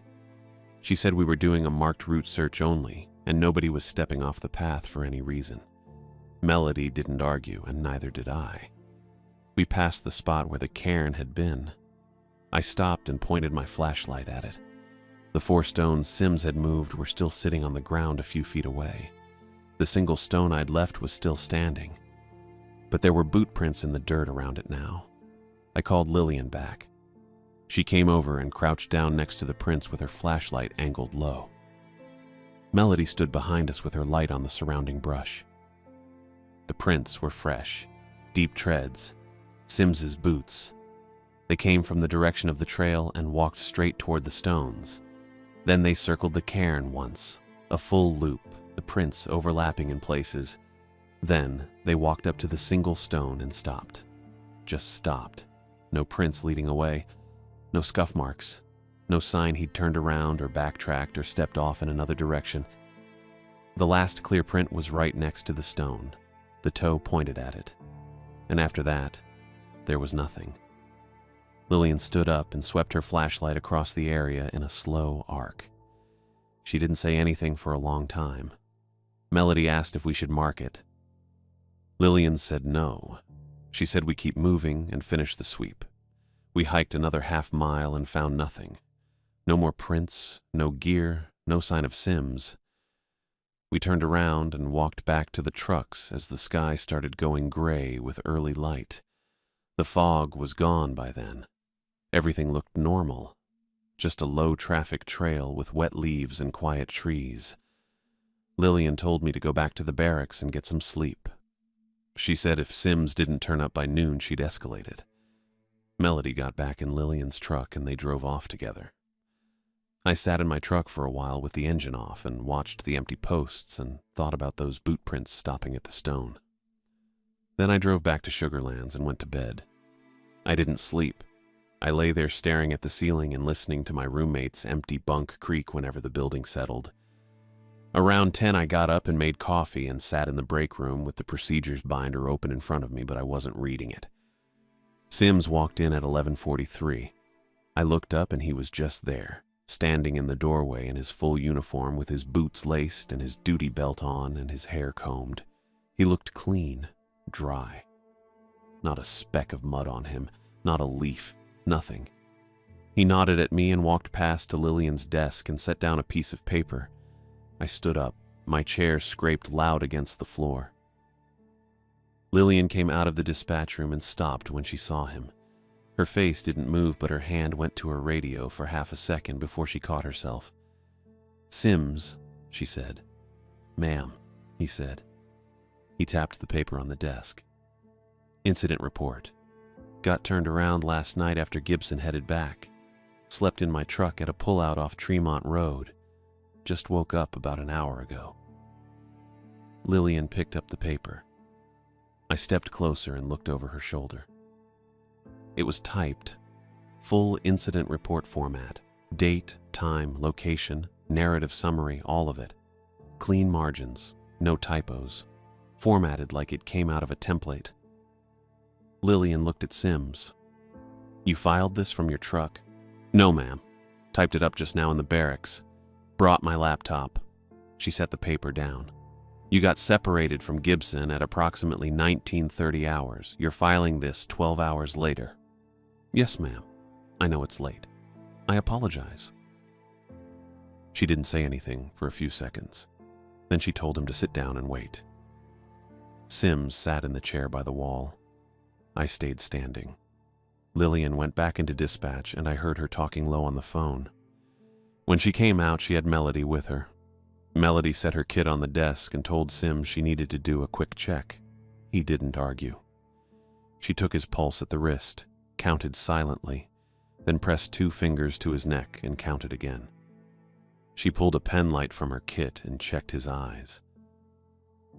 She said we were doing a marked route search only, and nobody was stepping off the path for any reason. Melody didn't argue, and neither did I. We passed the spot where the cairn had been. I stopped and pointed my flashlight at it. The 4 stones Sims had moved were still sitting on the ground a few feet away. The single stone I'd left was still standing, but there were boot prints in the dirt around it now. I called Lillian back. She came over and crouched down next to the prints with her flashlight angled low. Melody stood behind us with her light on the surrounding brush. The prints were fresh, deep treads, Sims's boots. They came from the direction of the trail and walked straight toward the stones. Then they circled the cairn once, a full loop, the prints overlapping in places. Then they walked up to the single stone and stopped. Just stopped. No prints leading away, no scuff marks, no sign he'd turned around or backtracked or stepped off in another direction. The last clear print was right next to the stone. The toe pointed at it. And after that, there was nothing. Lillian stood up and swept her flashlight across the area in a slow arc. She didn't say anything for a long time. Melody asked if we should mark it. Lillian said no. She said we keep moving and finish the sweep. We hiked another half mile and found nothing. No more prints, no gear, no sign of Sims. We turned around and walked back to the trucks as the sky started going gray with early light. The fog was gone by then. Everything looked normal. Just a low-traffic trail with wet leaves and quiet trees. Lillian told me to go back to the barracks and get some sleep. She said if Sims didn't turn up by noon, she'd escalate it. Melody got back in Lillian's truck and they drove off together. I sat in my truck for a while with the engine off and watched the empty posts and thought about those boot prints stopping at the stone. Then I drove back to Sugarlands and went to bed. I didn't sleep. I lay there staring at the ceiling and listening to my roommate's empty bunk creak whenever the building settled. Around 10, I got up and made coffee and sat in the break room with the procedures binder open in front of me, but I wasn't reading it. Sims walked in at 11:43. I looked up and he was just there, standing in the doorway in his full uniform with his boots laced and his duty belt on and his hair combed. He looked clean, dry. Not a speck of mud on him, not a leaf, nothing. He nodded at me and walked past to Lillian's desk and set down a piece of paper. I stood up. My chair scraped loud against the floor. Lillian came out of the dispatch room and stopped when she saw him. Her face didn't move, but her hand went to her radio for half a second before she caught herself. "Sims," she said. "Ma'am," he said. He tapped the paper on the desk. "Incident report. Got turned around last night after Gibson headed back. Slept in my truck at a pullout off Tremont Road. Just woke up about an hour ago." Lillian picked up the paper. I stepped closer and looked over her shoulder. It was typed, full incident report format, date, time, location, narrative summary, all of it. Clean margins, no typos, formatted like it came out of a template. Lillian looked at Sims. "You filed this from your truck?" "No, ma'am. Typed it up just now in the barracks. Brought my laptop." She set the paper down. "You got separated from Gibson at approximately 19:30 hours. You're filing this 12 hours later." "Yes, ma'am. I know it's late. I apologize." She didn't say anything for a few seconds. Then she told him to sit down and wait. Sims sat in the chair by the wall. I stayed standing. Lillian went back into dispatch and I heard her talking low on the phone. When she came out, she had Melody with her. Melody set her kit on the desk and told Sims she needed to do a quick check. He didn't argue. She took his pulse at the wrist, counted silently, then pressed 2 fingers to his neck and counted again. She pulled a pen light from her kit and checked his eyes.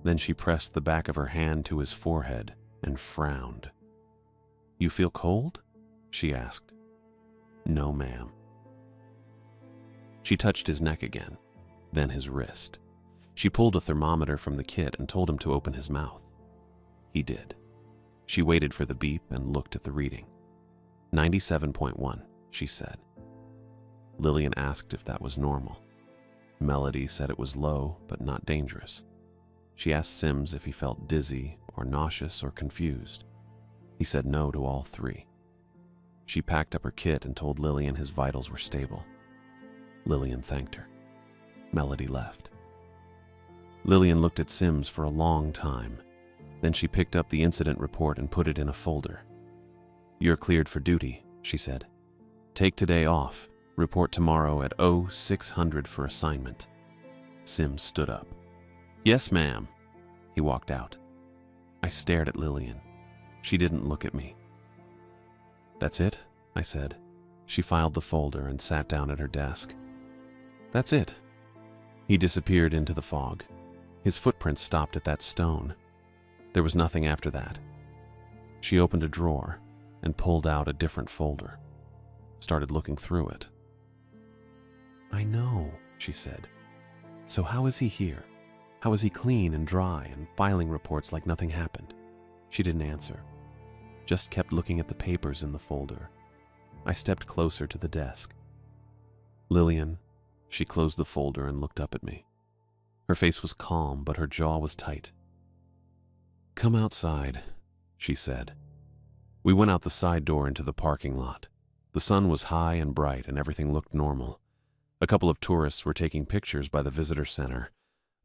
Then she pressed the back of her hand to his forehead and frowned. "You feel cold?" she asked. "No, ma'am." She touched his neck again, then his wrist. She pulled a thermometer from the kit and told him to open his mouth. He did. She waited for the beep and looked at the reading. 97.1, she said. Lillian asked if that was normal. Melody said it was low, but not dangerous. She asked Sims if he felt dizzy or nauseous or confused. He said no to all three. She packed up her kit and told Lillian his vitals were stable. Lillian thanked her. Melody left. Lillian looked at Sims for a long time. Then she picked up the incident report and put it in a folder. "You're cleared for duty," she said. "Take today off. Report tomorrow at 0600 for assignment." Sims stood up. "Yes, ma'am." He walked out. I stared at Lillian. She didn't look at me. "That's it?" I said. She filed the folder and sat down at her desk. "That's it." He disappeared into the fog. His footprints stopped at that stone. There was nothing after that. She opened a drawer and pulled out a different folder. Started looking through it. "I know," she said. "So how is he here? How is he clean and dry and filing reports like nothing happened?" She didn't answer. Just kept looking at the papers in the folder. I stepped closer to the desk. "Lillian," she closed the folder and looked up at me. Her face was calm, but her jaw was tight. "Come outside," she said. We went out the side door into the parking lot. The sun was high and bright and everything looked normal. A couple of tourists were taking pictures by the visitor center.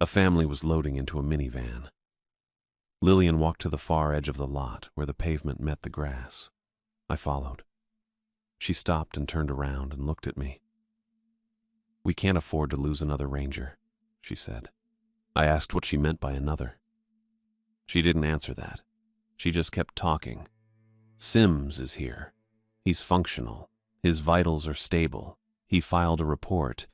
A family was loading into a minivan. Lillian walked to the far edge of the lot where the pavement met the grass. I followed. She stopped and turned around and looked at me. "We can't afford to lose another ranger," she said. I asked what she meant by another. She didn't answer that. She just kept talking. "Sims is here. He's functional. His vitals are stable. He filed a report.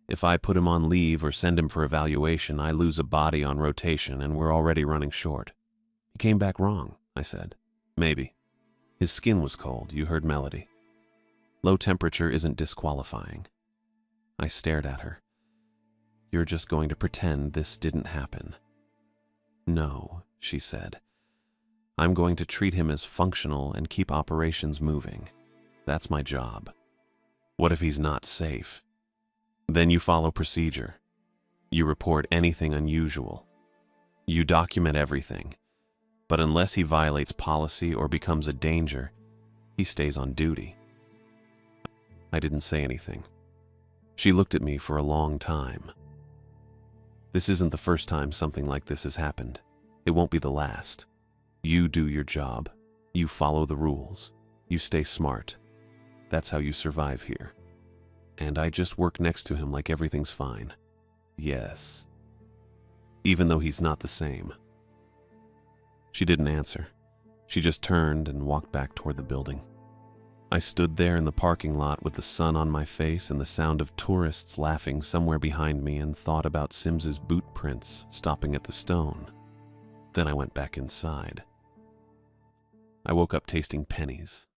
If I put him on leave or send him for evaluation, I lose a body on rotation and we're already running short." "He came back wrong," I said. "Maybe. His skin was cold, you heard Melody. Low temperature isn't disqualifying." I stared at her. "You're just going to pretend this didn't happen." "No," she said. "I'm going to treat him as functional and keep operations moving. That's my job. What if he's not safe? Then you follow procedure. You report anything unusual. You document everything. But unless he violates policy or becomes a danger, he stays on duty." I didn't say anything. She looked at me for a long time. "This isn't the first time something like this has happened. It won't be the last. You do your job. You follow the rules. You stay smart. That's how you survive here. And I just work next to him like everything's fine. Yes. Even though he's not the same." She didn't answer. She just turned and walked back toward the building. I stood there in the parking lot with the sun on my face and the sound of tourists laughing somewhere behind me and thought about Sims's boot prints stopping at the stone. Then I went back inside. I woke up tasting pennies.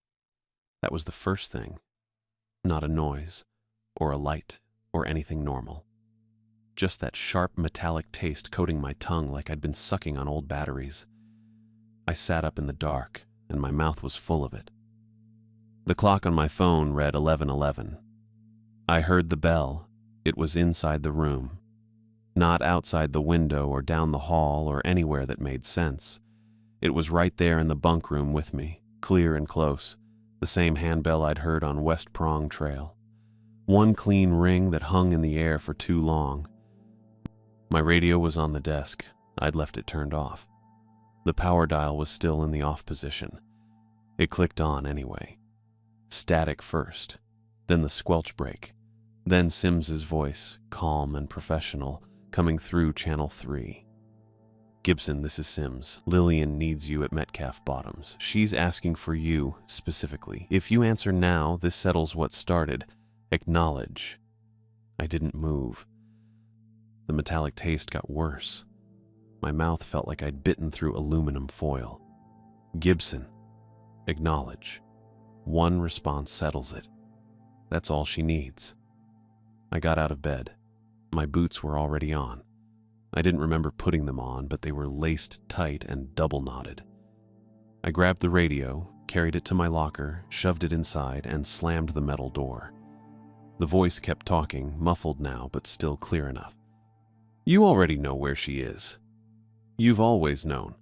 That was the first thing. Not a noise, or a light, or anything normal. Just that sharp metallic taste coating my tongue like I'd been sucking on old batteries. I sat up in the dark, and my mouth was full of it. The clock on my phone read 11:11. I heard the bell. It was inside the room. Not outside the window or down the hall or anywhere that made sense. It was right there in the bunk room with me, clear and close, the same handbell I'd heard on West Prong Trail. One clean ring that hung in the air for too long. My radio was on the desk. I'd left it turned off. The power dial was still in the off position. It clicked on anyway. Static first, then the squelch break, then Sims's voice, calm and professional, coming through channel 3. "Gibson, this is Sims. Lillian needs you at Metcalf Bottoms. She's asking for you, specifically. If you answer now, this settles what started. Acknowledge." I didn't move. The metallic taste got worse. My mouth felt like I'd bitten through aluminum foil. Gibson. Acknowledge. One response settles it. That's all she needs. I got out of bed. My boots were already on. I didn't remember putting them on, but they were laced tight and double knotted. I grabbed the radio, carried it to my locker, shoved it inside, and slammed the metal door. The voice kept talking, muffled now, but still clear enough. You already know where she is. You've always known.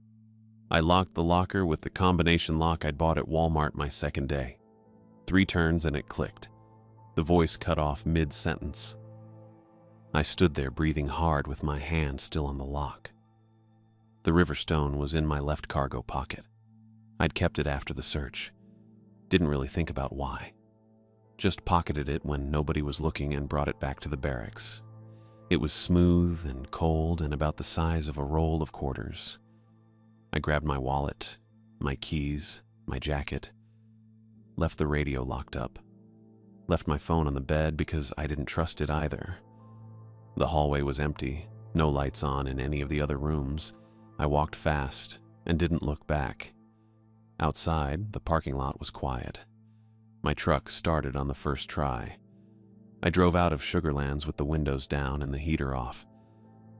I locked the locker with the combination lock I'd bought at Walmart my second day. 3 turns and it clicked. The voice cut off mid-sentence. I stood there breathing hard with my hand still on the lock. The river stone was in my left cargo pocket. I'd kept it after the search. Didn't really think about why. Just pocketed it when nobody was looking and brought it back to the barracks. It was smooth and cold and about the size of a roll of quarters. I grabbed my wallet, my keys, my jacket, left the radio locked up, left my phone on the bed because I didn't trust it either. The hallway was empty, no lights on in any of the other rooms. I walked fast and didn't look back. Outside, the parking lot was quiet. My truck started on the first try. I drove out of Sugarlands with the windows down and the heater off,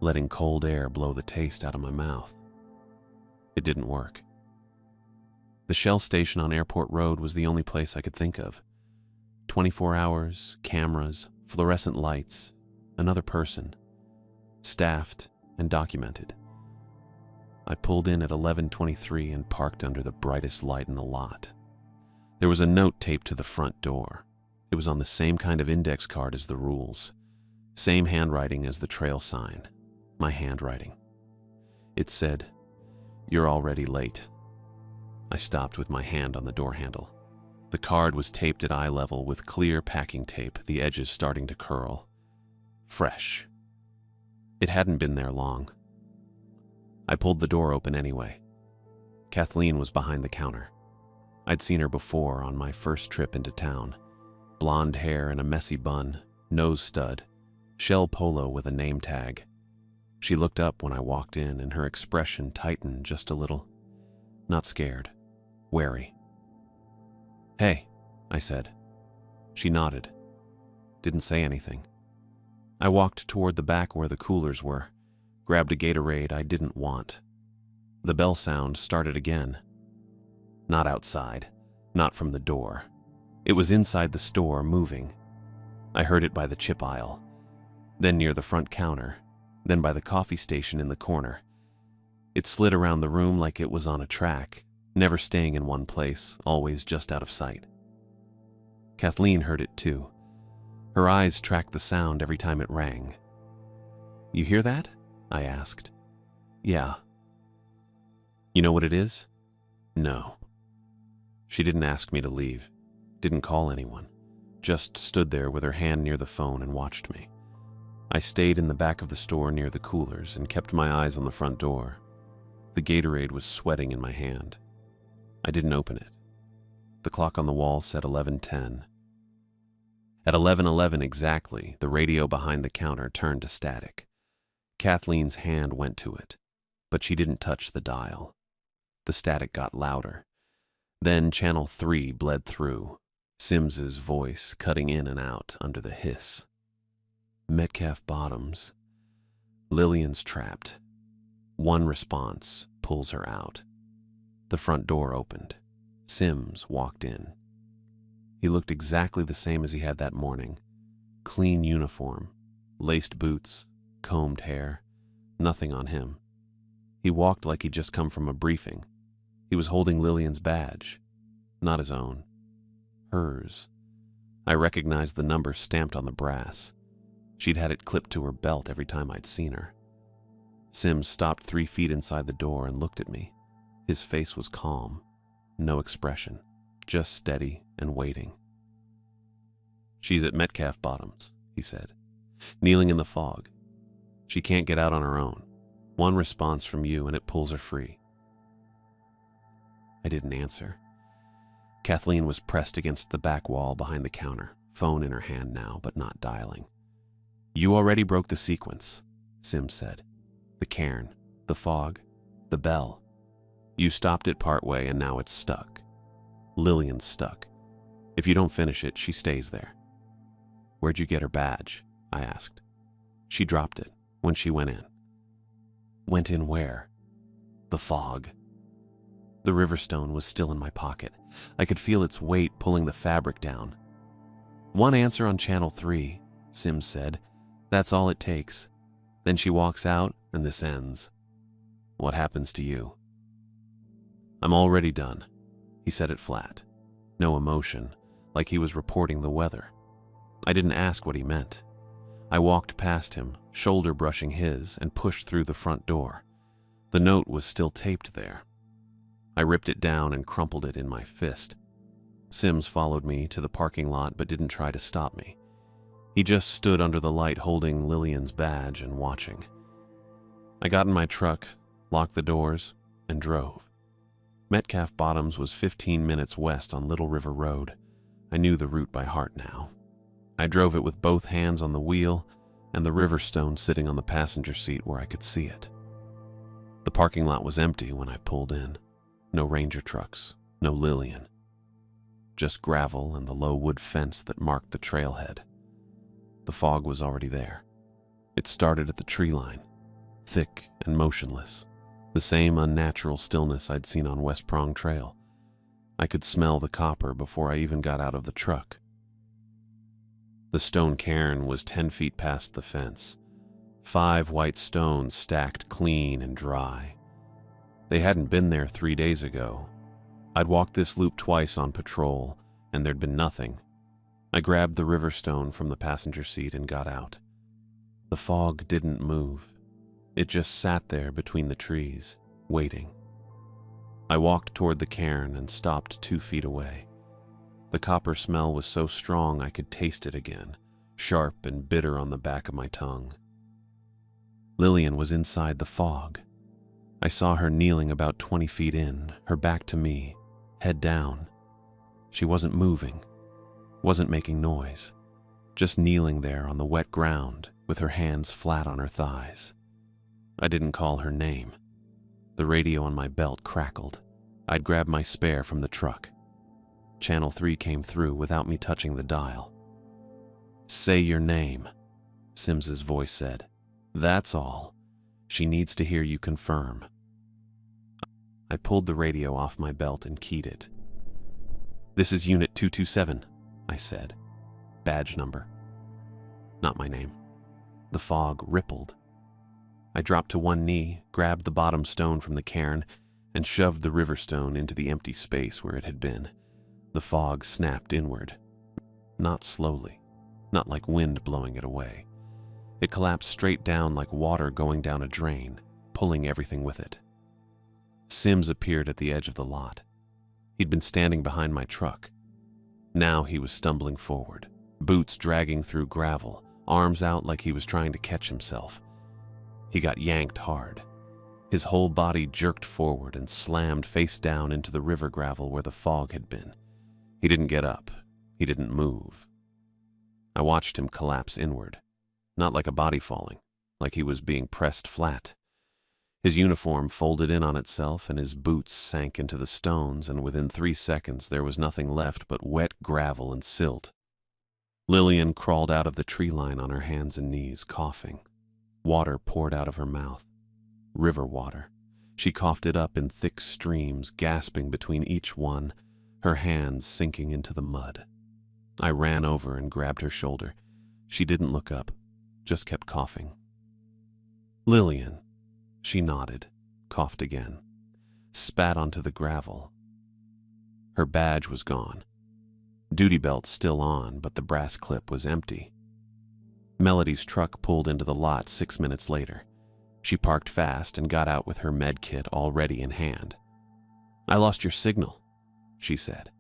letting cold air blow the taste out of my mouth. It didn't work. The Shell station on Airport Road was the only place I could think of. 24 hours, cameras, fluorescent lights, another person, staffed and documented. I pulled in at 11:23 and parked under the brightest light in the lot. There was a note taped to the front door. It was on the same kind of index card as the rules. Same handwriting as the trail sign. My handwriting. It said, "You're already late." I stopped with my hand on the door handle. The card was taped at eye level with clear packing tape, the edges starting to curl. Fresh. It hadn't been there long. I pulled the door open anyway. Kathleen was behind the counter. I'd seen her before on my first trip into town. Blonde hair in a messy bun, nose stud, shell polo with a name tag. She looked up when I walked in and her expression tightened just a little. Not scared, wary. "Hey," I said. She nodded. Didn't say anything. I walked toward the back where the coolers were, grabbed a Gatorade I didn't want. The bell sound started again. Not outside, not from the door. It was inside the store, moving. I heard it by the chip aisle, then near the front counter, then by the coffee station in the corner. It slid around the room like it was on a track, never staying in one place, always just out of sight. Kathleen heard it too. Her eyes tracked the sound every time it rang. "You hear that?" I asked. "Yeah." "You know what it is?" "No." She didn't ask me to leave, didn't call anyone, just stood there with her hand near the phone and watched me. I stayed in the back of the store near the coolers and kept my eyes on the front door. The Gatorade was sweating in my hand. I didn't open it. The clock on the wall said 11:10. At 11:11 exactly, the radio behind the counter turned to static. Kathleen's hand went to it, but she didn't touch the dial. The static got louder. Then channel 3 bled through, Sims's voice cutting in and out under the hiss. "Metcalf Bottoms. Lillian's trapped. One response pulls her out." The front door opened. Sims walked in. He looked exactly the same as he had that morning. Clean uniform, laced boots, combed hair, nothing on him. He walked like he'd just come from a briefing. He was holding Lillian's badge, not his own. Hers. I recognized the number stamped on the brass. She'd had it clipped to her belt every time I'd seen her. Sims stopped 3 feet inside the door and looked at me. His face was calm, no expression, just steady and waiting. "She's at Metcalf Bottoms," he said, "kneeling in the fog. She can't get out on her own. One response from you and it pulls her free." I didn't answer. Kathleen was pressed against the back wall behind the counter, phone in her hand now, but not dialing. "You already broke the sequence," Sims said. "The cairn. The fog. The bell. You stopped it partway and now it's stuck. Lillian's stuck. If you don't finish it, she stays there. Where'd you get her badge? I asked. She dropped it when she went in. Went in where? The fog. The Riverstone was still in my pocket. I could feel its weight pulling the fabric down. One answer on Channel 3, Sims said. That's all it takes. Then she walks out and this ends. What happens to you? I'm already done. He said it flat. No emotion, like he was reporting the weather. I didn't ask what he meant. I walked past him, shoulder brushing his, and pushed through the front door. The note was still taped there. I ripped it down and crumpled it in my fist. Sims followed me to the parking lot but didn't try to stop me. He just stood under the light holding Lillian's badge and watching. I got in my truck, locked the doors, and drove. Metcalf Bottoms was 15 minutes west on Little River Road. I knew the route by heart now. I drove it with both hands on the wheel and the Riverstone sitting on the passenger seat where I could see it. The parking lot was empty when I pulled in. No Ranger trucks, no Lillian. Just gravel and the low wood fence that marked the trailhead. The fog was already there. It started at the tree line, thick and motionless, the same unnatural stillness I'd seen on West Prong Trail. I could smell the copper before I even got out of the truck. The stone cairn was 10 feet past the fence. 5 white stones stacked clean and dry. They hadn't been there 3 days ago. I'd walked this loop twice on patrol, and there'd been nothing. I grabbed the Riverstone from the passenger seat and got out. The fog didn't move. It just sat there between the trees, waiting. I walked toward the cairn and stopped 2 feet away. The copper smell was so strong I could taste it again, sharp and bitter on the back of my tongue. Lillian was inside the fog. I saw her kneeling about 20 feet in, her back to me, head down. She wasn't moving, wasn't making noise, just kneeling there on the wet ground with her hands flat on her thighs. I didn't call her name. The radio on my belt crackled. I'd grabbed my spare from the truck. Channel 3 came through without me touching the dial. Say your name, Sims's voice said. That's all. She needs to hear you confirm. I pulled the radio off my belt and keyed it. This is Unit 227, I said. Badge number. Not my name. The fog rippled. I dropped to one knee, grabbed the bottom stone from the cairn, and shoved the Riverstone into the empty space where it had been. The fog snapped inward. Not slowly, not like wind blowing it away. It collapsed straight down like water going down a drain, pulling everything with it. Sims appeared at the edge of the lot. He'd been standing behind my truck. Now he was stumbling forward, boots dragging through gravel, arms out like he was trying to catch himself. He got yanked hard. His whole body jerked forward and slammed face down into the river gravel where the fog had been. He didn't get up. He didn't move. I watched him collapse inward. Not like a body falling, like he was being pressed flat. His uniform folded in on itself and his boots sank into the stones, and within 3 seconds there was nothing left but wet gravel and silt. Lillian crawled out of the tree line on her hands and knees, coughing. Water poured out of her mouth. River water. She coughed it up in thick streams, gasping between each one, her hands sinking into the mud. I ran over and grabbed her shoulder. She didn't look up. Just kept coughing. Lillian. She nodded, coughed again, spat onto the gravel. Her badge was gone. Duty belt still on, but the brass clip was empty. Melody's truck pulled into the lot 6 minutes later. She parked fast and got out with her med kit already in hand. I lost your signal, she said.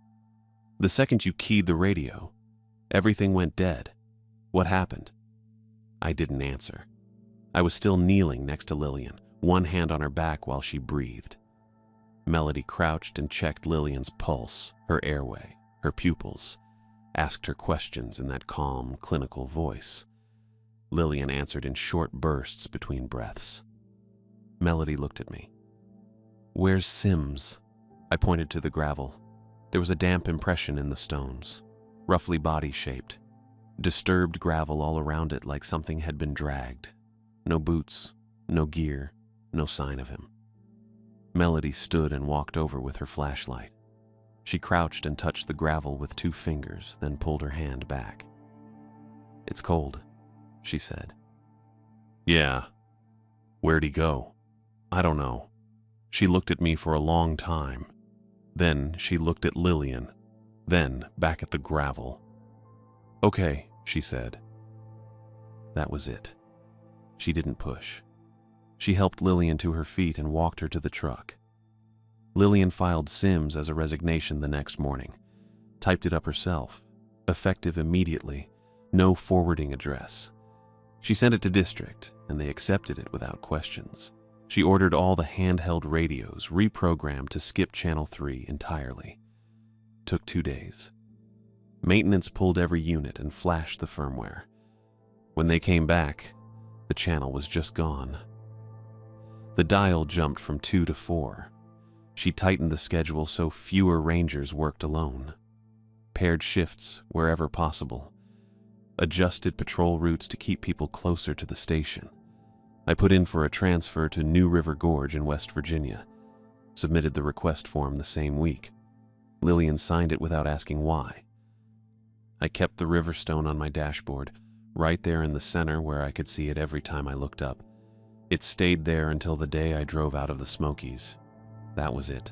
The second you keyed the radio, everything went dead. What happened? I didn't answer. I was still kneeling next to Lillian, one hand on her back while she breathed. Melody crouched and checked Lillian's pulse, her airway, her pupils, asked her questions in that calm, clinical voice. Lillian answered in short bursts between breaths. Melody looked at me. "Where's Sims?" I pointed to the gravel. There was a damp impression in the stones, roughly body-shaped. Disturbed gravel all around it like something had been dragged. No boots, no gear, no sign of him. Melody stood and walked over with her flashlight. She crouched and touched the gravel with 2 fingers, then pulled her hand back. "It's cold," she said. "Yeah. Where'd he go?" "I don't know." She looked at me for a long time. Then she looked at Lillian, then back at the gravel. "Okay," she said. That was it. She didn't push. She helped Lillian to her feet and walked her to the truck. Lillian filed Sims as a resignation the next morning, typed it up herself, effective immediately, no forwarding address. She sent it to district, and they accepted it without questions. She ordered all the handheld radios reprogrammed to skip Channel 3 entirely. Took 2 days. Maintenance pulled every unit and flashed the firmware. When they came back, the channel was just gone. The dial jumped from 2 to 4. She tightened the schedule so fewer rangers worked alone. Paired shifts wherever possible. Adjusted patrol routes to keep people closer to the station. I put in for a transfer to New River Gorge in West Virginia. Submitted the request form the same week. Lillian signed it without asking why. I kept the Riverstone on my dashboard, right there in the center where I could see it every time I looked up. It stayed there until the day I drove out of the Smokies. That was it.